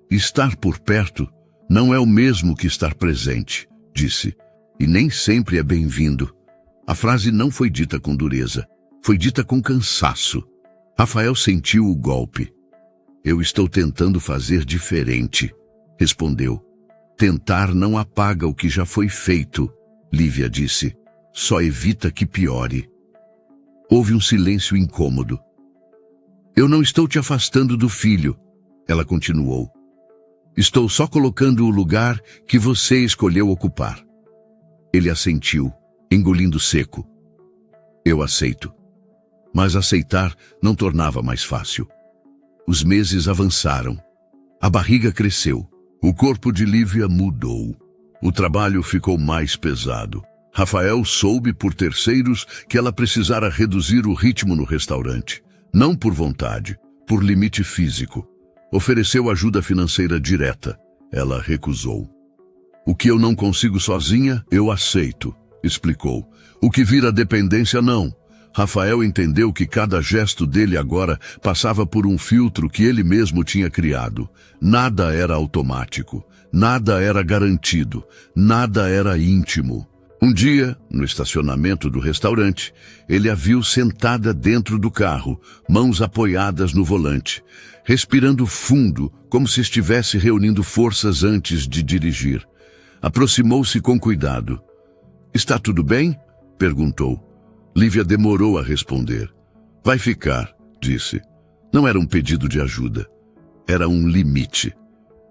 Estar por perto não é o mesmo que estar presente, disse. E nem sempre é bem-vindo. A frase não foi dita com dureza, foi dita com cansaço. Rafael sentiu o golpe. Eu estou tentando fazer diferente, respondeu. Tentar não apaga o que já foi feito, Lívia disse. Só evita que piore. Houve um silêncio incômodo. Eu não estou te afastando do filho, ela continuou. Estou só colocando o lugar que você escolheu ocupar. Ele assentiu, engolindo seco. Eu aceito. Mas aceitar não tornava mais fácil. Os meses avançaram. A barriga cresceu. O corpo de Lívia mudou. O trabalho ficou mais pesado. Rafael soube por terceiros que ela precisara reduzir o ritmo no restaurante. Não por vontade, por limite físico. Ofereceu ajuda financeira direta. Ela recusou. O que eu não consigo sozinha, eu aceito, explicou. O que vira dependência, não. Rafael entendeu que cada gesto dele agora passava por um filtro que ele mesmo tinha criado. Nada era automático, nada era garantido, nada era íntimo. Um dia, no estacionamento do restaurante, ele a viu sentada dentro do carro, mãos apoiadas no volante, respirando fundo, como se estivesse reunindo forças antes de dirigir. Aproximou-se com cuidado. "Está tudo bem?" perguntou. Lívia demorou a responder. "Vai ficar", disse. Não era um pedido de ajuda. Era um limite.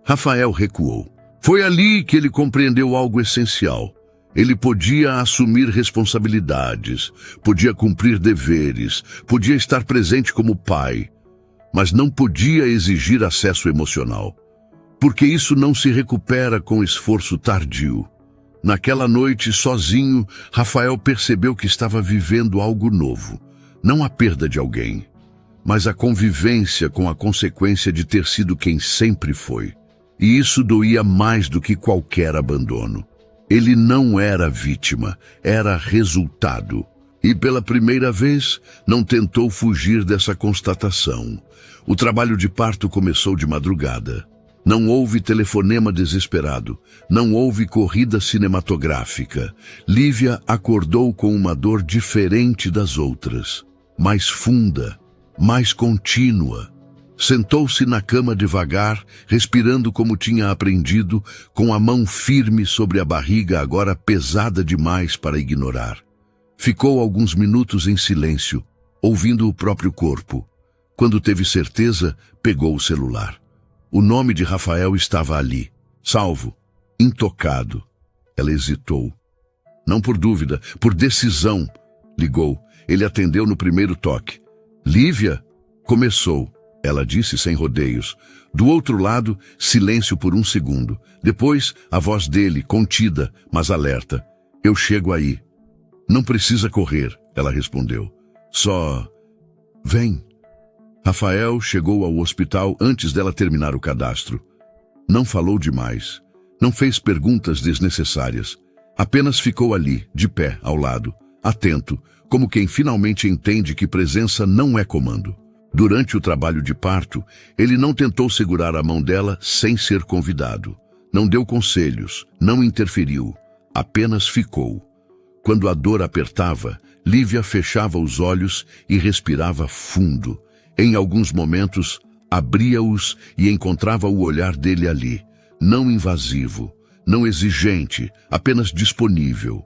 Rafael recuou. Foi ali que ele compreendeu algo essencial. Ele podia assumir responsabilidades, podia cumprir deveres, podia estar presente como pai, mas não podia exigir acesso emocional, porque isso não se recupera com esforço tardio. Naquela noite, sozinho, Rafael percebeu que estava vivendo algo novo. Não a perda de alguém, mas a convivência com a consequência de ter sido quem sempre foi. E isso doía mais do que qualquer abandono. Ele não era vítima, era resultado. E pela primeira vez, não tentou fugir dessa constatação. O trabalho de parto começou de madrugada. Não houve telefonema desesperado, não houve corrida cinematográfica. Lívia acordou com uma dor diferente das outras, mais funda, mais contínua. Sentou-se na cama devagar, respirando como tinha aprendido, com a mão firme sobre a barriga agora pesada demais para ignorar. Ficou alguns minutos em silêncio, ouvindo o próprio corpo. Quando teve certeza, pegou o celular. O nome de Rafael estava ali, salvo, intocado. Ela hesitou. Não por dúvida, por decisão. Ligou. Ele atendeu no primeiro toque. "Lívia?" Começou. Ela disse sem rodeios. Do outro lado, silêncio por um segundo. Depois, a voz dele, contida, mas alerta. "Eu chego aí." "Não precisa correr," ela respondeu. "Só... vem." Rafael chegou ao hospital antes dela terminar o cadastro. Não falou demais. Não fez perguntas desnecessárias. Apenas ficou ali, de pé, ao lado, atento, como quem finalmente entende que presença não é comando. Durante o trabalho de parto, ele não tentou segurar a mão dela sem ser convidado. Não deu conselhos, não interferiu, apenas ficou. Quando a dor apertava, Lívia fechava os olhos e respirava fundo. Em alguns momentos, abria-os e encontrava o olhar dele ali, não invasivo, não exigente, apenas disponível.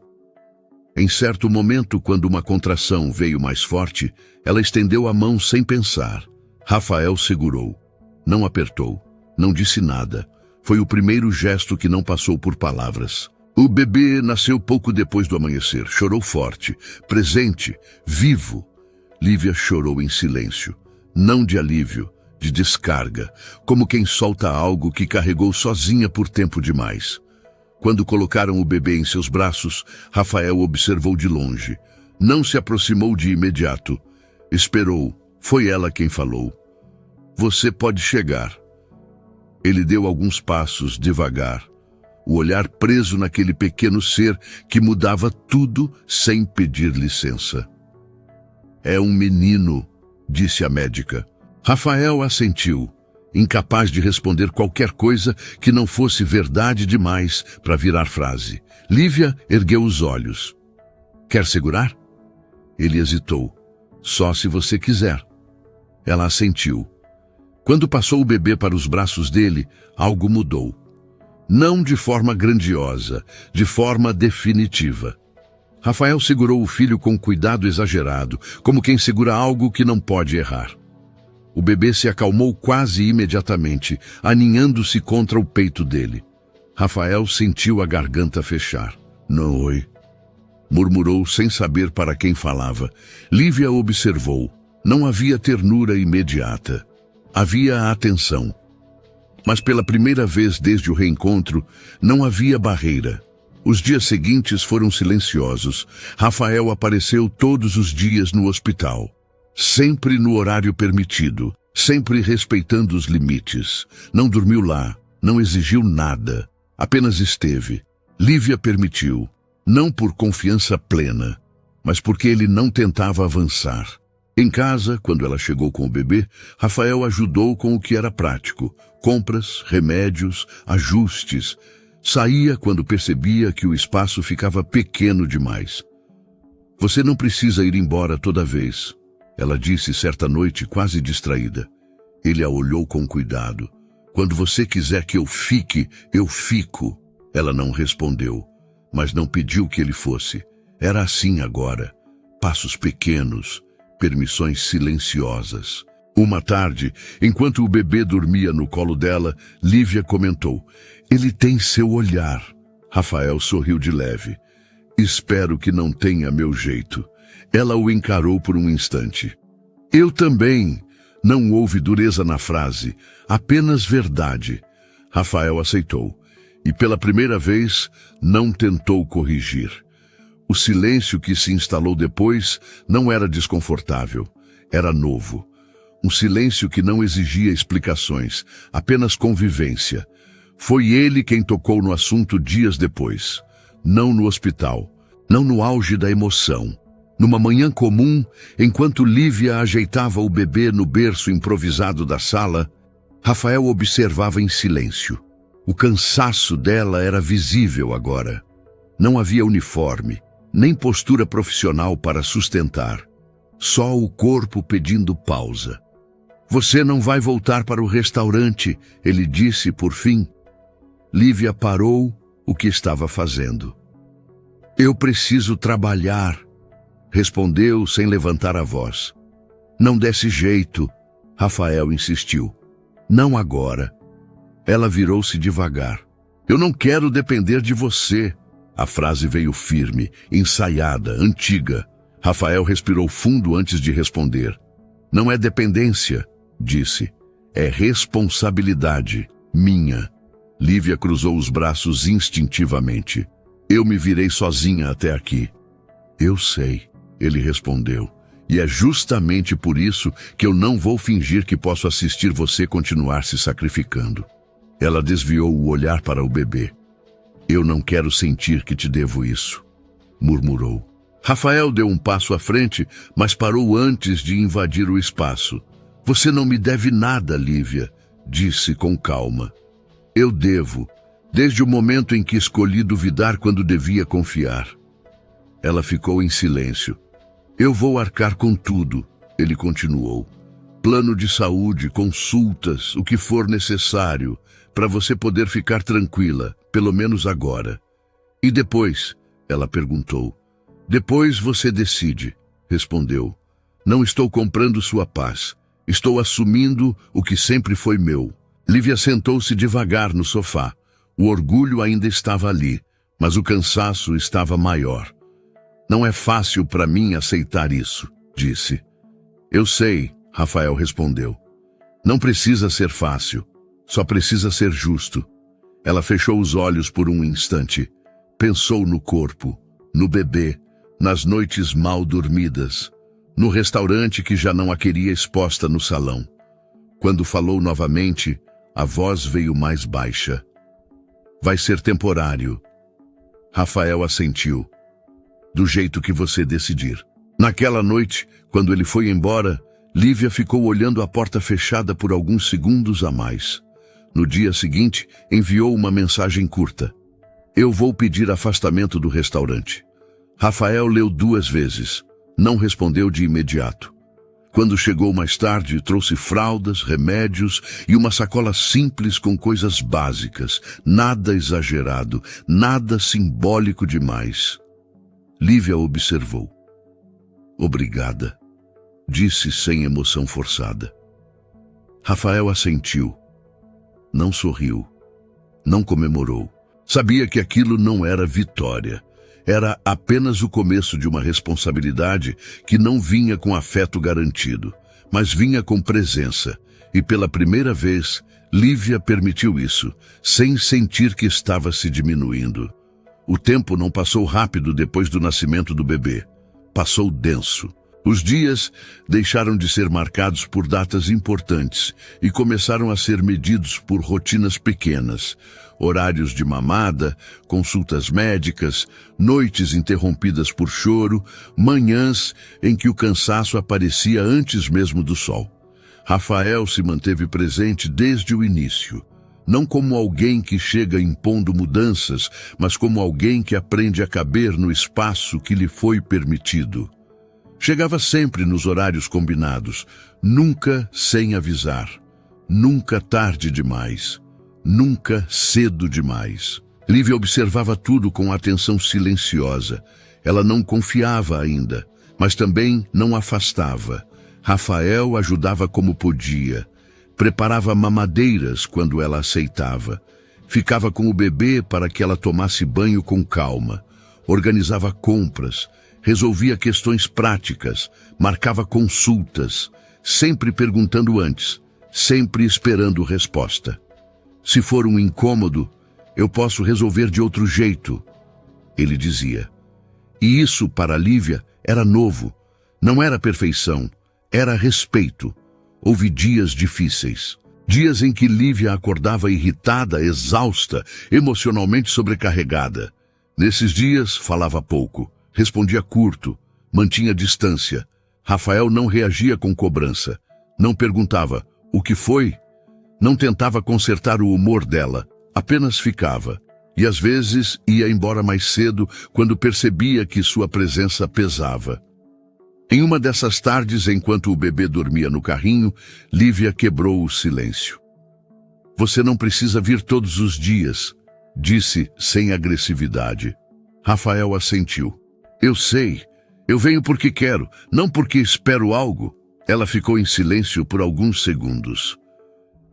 Em certo momento, quando uma contração veio mais forte, ela estendeu a mão sem pensar. Rafael segurou. Não apertou, não disse nada. Foi o primeiro gesto que não passou por palavras. O bebê nasceu pouco depois do amanhecer. Chorou forte, presente, vivo. Lívia chorou em silêncio. Não de alívio, de descarga, como quem solta algo que carregou sozinha por tempo demais. Quando colocaram o bebê em seus braços, Rafael observou de longe. Não se aproximou de imediato. Esperou. Foi ela quem falou. "Você pode chegar." Ele deu alguns passos, devagar, o olhar preso naquele pequeno ser que mudava tudo sem pedir licença. "É um menino", disse a médica. Rafael assentiu, incapaz de responder qualquer coisa que não fosse verdade demais para virar frase. Lívia ergueu os olhos. "Quer segurar?" Ele hesitou. "Só se você quiser." Ela assentiu. Quando passou o bebê para os braços dele, algo mudou. Não de forma grandiosa, de forma definitiva. Rafael segurou o filho com cuidado exagerado, como quem segura algo que não pode errar. O bebê se acalmou quase imediatamente, aninhando-se contra o peito dele. Rafael sentiu a garganta fechar. "Não, oi", murmurou sem saber para quem falava. Lívia observou. Não havia ternura imediata. Havia atenção. Mas pela primeira vez desde o reencontro, não havia barreira. Os dias seguintes foram silenciosos. Rafael apareceu todos os dias no hospital. Sempre no horário permitido, sempre respeitando os limites. Não dormiu lá, não exigiu nada. Apenas esteve. Lívia permitiu. Não por confiança plena, mas porque ele não tentava avançar. Em casa, quando ela chegou com o bebê, Rafael ajudou com o que era prático: compras, remédios, ajustes. Saía quando percebia que o espaço ficava pequeno demais. Você não precisa ir embora toda vez, ela disse certa noite, quase distraída. Ele a olhou com cuidado. Quando você quiser que eu fique, eu fico. Ela não respondeu, mas não pediu que ele fosse. Era assim agora. Passos pequenos, permissões silenciosas. Uma tarde, enquanto o bebê dormia no colo dela, Lívia comentou: "Ele tem seu olhar." Rafael sorriu de leve. "Espero que não tenha meu jeito." Ela o encarou por um instante. "Eu também." Não houve dureza na frase, apenas verdade. Rafael aceitou, e pela primeira vez não tentou corrigir. O silêncio que se instalou depois não era desconfortável, era novo. Um silêncio que não exigia explicações, apenas convivência. Foi ele quem tocou no assunto dias depois. Não no hospital, não no auge da emoção. Numa manhã comum, enquanto Lívia ajeitava o bebê no berço improvisado da sala, Rafael observava em silêncio. O cansaço dela era visível agora. Não havia uniforme, nem postura profissional para sustentar. Só o corpo pedindo pausa. "Você não vai voltar para o restaurante", ele disse por fim. Lívia parou o que estava fazendo. "Eu preciso trabalhar", respondeu sem levantar a voz. "Não desse jeito", Rafael insistiu. "Não agora." Ela virou-se devagar. "Eu não quero depender de você." A frase veio firme, ensaiada, antiga. Rafael respirou fundo antes de responder. "Não é dependência", disse. "É responsabilidade minha." Lívia cruzou os braços instintivamente. "Eu me virei sozinha até aqui." "Eu sei", ele respondeu. "E é justamente por isso que eu não vou fingir que posso assistir você continuar se sacrificando." Ela desviou o olhar para o bebê. "Eu não quero sentir que te devo isso", murmurou. Rafael deu um passo à frente, mas parou antes de invadir o espaço. "Você não me deve nada, Lívia", disse com calma. "Eu devo, desde o momento em que escolhi duvidar quando devia confiar." Ela ficou em silêncio. "Eu vou arcar com tudo", ele continuou. "Plano de saúde, consultas, o que for necessário, para você poder ficar tranquila, pelo menos agora." "E depois?", ela perguntou. "Depois você decide", respondeu. "Não estou comprando sua paz. Estou assumindo o que sempre foi meu." Lívia sentou-se devagar no sofá. O orgulho ainda estava ali, mas o cansaço estava maior. "Não é fácil para mim aceitar isso", disse. "Eu sei", Rafael respondeu. "Não precisa ser fácil, só precisa ser justo." Ela fechou os olhos por um instante. Pensou no corpo, no bebê, nas noites mal dormidas, no restaurante que já não a queria exposta no salão. Quando falou novamente, a voz veio mais baixa. "Vai ser temporário." Rafael assentiu. "Do jeito que você decidir." Naquela noite, quando ele foi embora, Lívia ficou olhando a porta fechada por alguns segundos a mais. No dia seguinte, enviou uma mensagem curta. "Eu vou pedir afastamento do restaurante." Rafael leu 2 vezes. Não respondeu de imediato. Quando chegou mais tarde, trouxe fraldas, remédios e uma sacola simples com coisas básicas, nada exagerado, nada simbólico demais. Lívia observou. "Obrigada", disse sem emoção forçada. Rafael assentiu. Não sorriu, não comemorou. Sabia que aquilo não era vitória. Era apenas o começo de uma responsabilidade que não vinha com afeto garantido, mas vinha com presença. E pela primeira vez, Lívia permitiu isso, sem sentir que estava se diminuindo. O tempo não passou rápido depois do nascimento do bebê. Passou denso. Os dias deixaram de ser marcados por datas importantes e começaram a ser medidos por rotinas pequenas, horários de mamada, consultas médicas, noites interrompidas por choro, manhãs em que o cansaço aparecia antes mesmo do sol. Rafael se manteve presente desde o início, não como alguém que chega impondo mudanças, mas como alguém que aprende a caber no espaço que lhe foi permitido. Chegava sempre nos horários combinados, nunca sem avisar, nunca tarde demais, nunca cedo demais. Lívia observava tudo com atenção silenciosa. Ela não confiava ainda, mas também não afastava. Rafael ajudava como podia, preparava mamadeiras quando ela aceitava, ficava com o bebê para que ela tomasse banho com calma, organizava compras, resolvia questões práticas, marcava consultas, sempre perguntando antes, sempre esperando resposta. Se for um incômodo, eu posso resolver de outro jeito, ele dizia. E isso, para Lívia, era novo. Não era perfeição, era respeito. Houve dias difíceis. Dias em que Lívia acordava irritada, exausta, emocionalmente sobrecarregada. Nesses dias, falava pouco. Respondia curto, mantinha distância. Rafael não reagia com cobrança. Não perguntava, o que foi? Não tentava consertar o humor dela, apenas ficava. E às vezes ia embora mais cedo quando percebia que sua presença pesava. Em uma dessas tardes, enquanto o bebê dormia no carrinho, Lívia quebrou o silêncio. Você não precisa vir todos os dias, disse sem agressividade. Rafael assentiu. Eu sei, eu venho porque quero, não porque espero algo. Ela ficou em silêncio por alguns segundos.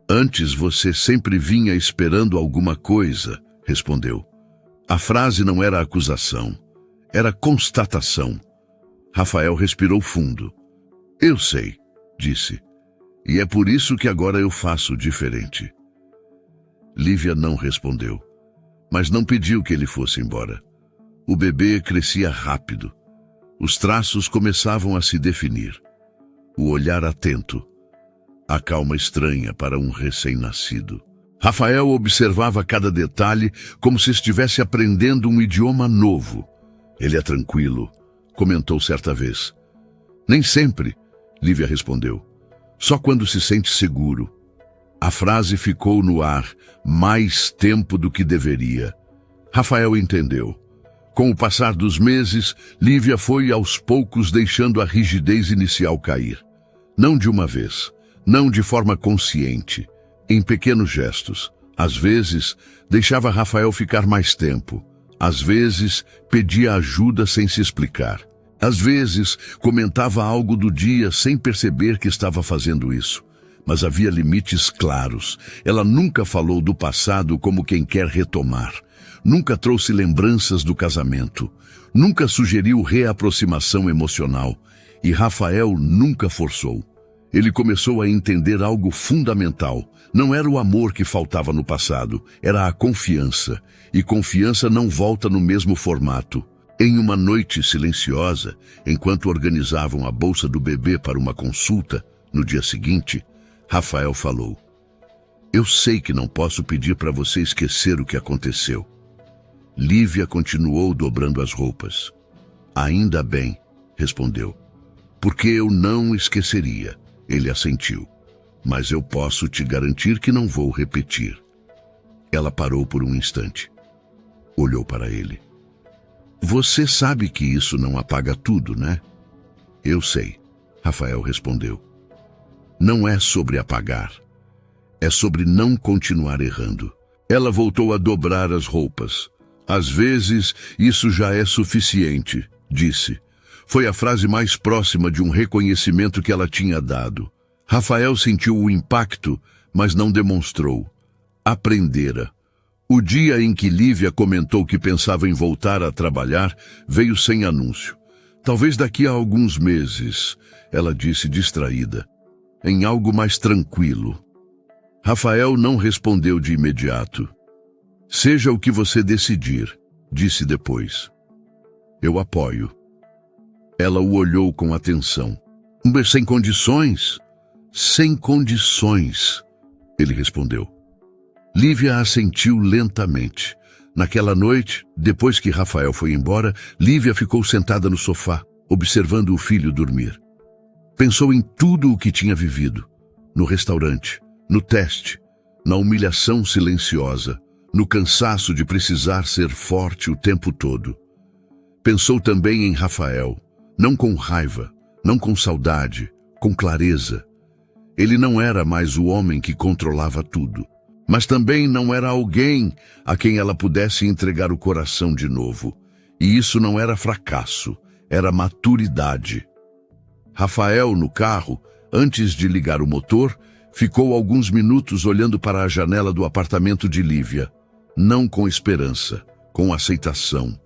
Antes você sempre vinha esperando alguma coisa, respondeu. A frase não era acusação, era constatação. Rafael respirou fundo. Eu sei, disse, e é por isso que agora eu faço diferente. Lívia não respondeu, mas não pediu que ele fosse embora. O bebê crescia rápido. Os traços começavam a se definir. O olhar atento. A calma estranha para um recém-nascido. Rafael observava cada detalhe como se estivesse aprendendo um idioma novo. Ele é tranquilo, comentou certa vez. Nem sempre, Lívia respondeu. Só quando se sente seguro. A frase ficou no ar mais tempo do que deveria. Rafael entendeu. Com o passar dos meses, Lívia foi aos poucos deixando a rigidez inicial cair. Não de uma vez, não de forma consciente, em pequenos gestos. Às vezes, deixava Rafael ficar mais tempo. Às vezes, pedia ajuda sem se explicar. Às vezes, comentava algo do dia sem perceber que estava fazendo isso. Mas havia limites claros. Ela nunca falou do passado como quem quer retomar. Nunca trouxe lembranças do casamento. Nunca sugeriu reaproximação emocional. E Rafael nunca forçou. Ele começou a entender algo fundamental. Não era o amor que faltava no passado, era a confiança. E confiança não volta no mesmo formato. Em uma noite silenciosa, enquanto organizavam a bolsa do bebê para uma consulta, no dia seguinte, Rafael falou: Eu sei que não posso pedir para você esquecer o que aconteceu. Lívia continuou dobrando as roupas. Ainda bem, respondeu. Porque eu não esqueceria, ele assentiu. Mas eu posso te garantir que não vou repetir. Ela parou por um instante. Olhou para ele. Você sabe que isso não apaga tudo, né? Eu sei, Rafael respondeu. Não é sobre apagar. É sobre não continuar errando. Ela voltou a dobrar as roupas. Às vezes, isso já é suficiente, disse. Foi a frase mais próxima de um reconhecimento que ela tinha dado. Rafael sentiu o impacto, mas não demonstrou. Aprendera. O dia em que Lívia comentou que pensava em voltar a trabalhar, veio sem anúncio. Talvez daqui a alguns meses, ela disse distraída. Em algo mais tranquilo. Rafael não respondeu de imediato. Seja o que você decidir, disse depois. Eu apoio. Ela o olhou com atenção. Mas sem condições? Sem condições, ele respondeu. Lívia assentiu lentamente. Naquela noite, depois que Rafael foi embora, Lívia ficou sentada no sofá, observando o filho dormir. Pensou em tudo o que tinha vivido. No restaurante, no teste, na humilhação silenciosa, no cansaço de precisar ser forte o tempo todo. Pensou também em Rafael, não com raiva, não com saudade, com clareza. Ele não era mais o homem que controlava tudo, mas também não era alguém a quem ela pudesse entregar o coração de novo. E isso não era fracasso, era maturidade. Rafael, no carro, antes de ligar o motor, ficou alguns minutos olhando para a janela do apartamento de Lívia, não com esperança, com aceitação.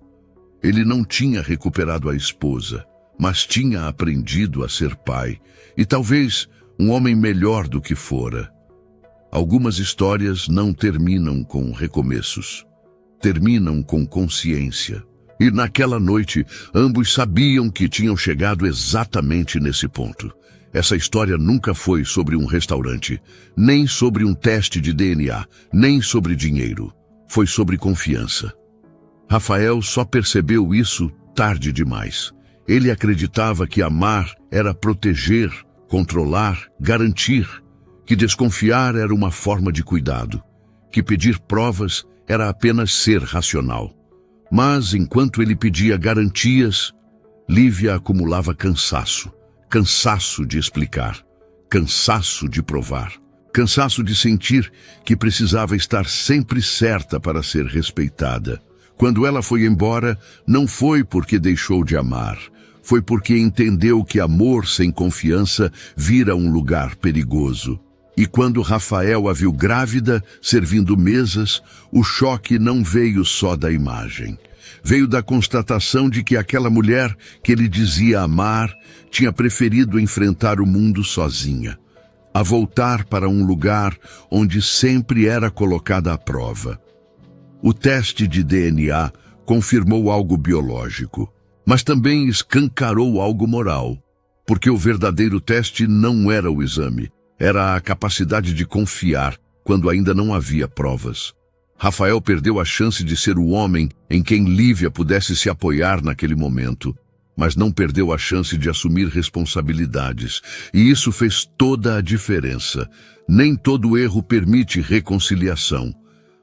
Ele não tinha recuperado a esposa, mas tinha aprendido a ser pai, e talvez um homem melhor do que fora. Algumas histórias não terminam com recomeços, terminam com consciência. E naquela noite, ambos sabiam que tinham chegado exatamente nesse ponto. Essa história nunca foi sobre um restaurante, nem sobre um teste de DNA, nem sobre dinheiro. Foi sobre confiança. Rafael só percebeu isso tarde demais. Ele acreditava que amar era proteger, controlar, garantir, que desconfiar era uma forma de cuidado, que pedir provas era apenas ser racional. Mas, enquanto ele pedia garantias, Lívia acumulava cansaço. Cansaço de explicar, cansaço de provar, cansaço de sentir que precisava estar sempre certa para ser respeitada. Quando ela foi embora, não foi porque deixou de amar, foi porque entendeu que amor sem confiança vira um lugar perigoso. E quando Rafael a viu grávida, servindo mesas, o choque não veio só da imagem. Veio da constatação de que aquela mulher que ele dizia amar tinha preferido enfrentar o mundo sozinha, a voltar para um lugar onde sempre era colocada à prova. O teste de DNA confirmou algo biológico, mas também escancarou algo moral, porque o verdadeiro teste não era o exame, era a capacidade de confiar quando ainda não havia provas. Rafael perdeu a chance de ser o homem em quem Lívia pudesse se apoiar naquele momento, mas não perdeu a chance de assumir responsabilidades, e isso fez toda a diferença. Nem todo erro permite reconciliação,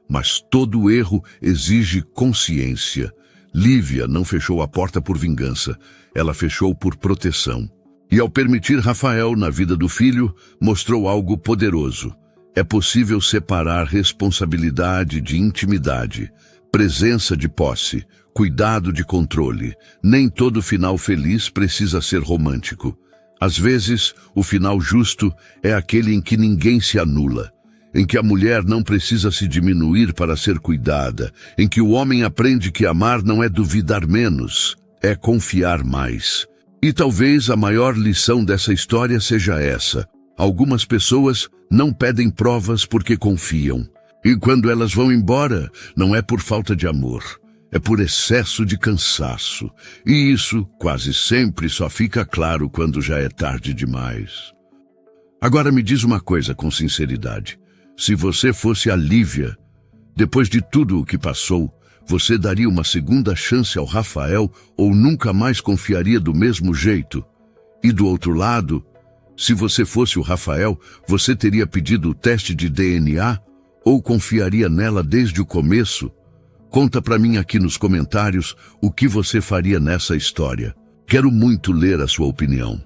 mas todo erro exige consciência. Lívia não fechou a porta por vingança, ela fechou por proteção. E ao permitir Rafael na vida do filho, mostrou algo poderoso. É possível separar responsabilidade de intimidade, presença de posse, cuidado de controle. Nem todo final feliz precisa ser romântico. Às vezes, o final justo é aquele em que ninguém se anula, em que a mulher não precisa se diminuir para ser cuidada, em que o homem aprende que amar não é duvidar menos, é confiar mais. E talvez a maior lição dessa história seja essa. Algumas pessoas não pedem provas porque confiam. E quando elas vão embora, não é por falta de amor, é por excesso de cansaço. E isso quase sempre só fica claro quando já é tarde demais. Agora me diz uma coisa com sinceridade. Se você fosse a Lívia, depois de tudo o que passou, você daria uma segunda chance ao Rafael ou nunca mais confiaria do mesmo jeito? E do outro lado, se você fosse o Rafael, você teria pedido o teste de DNA ou confiaria nela desde o começo? Conta pra mim aqui nos comentários o que você faria nessa história. Quero muito ler a sua opinião.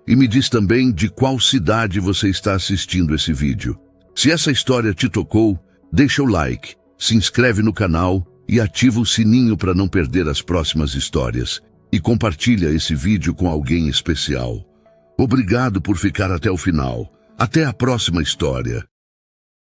E me diz também de qual cidade você está assistindo esse vídeo. Se essa história te tocou, deixa o like, se inscreve no canal e ativa o sininho para não perder as próximas histórias. E compartilha esse vídeo com alguém especial. Obrigado por ficar até o final. Até a próxima história.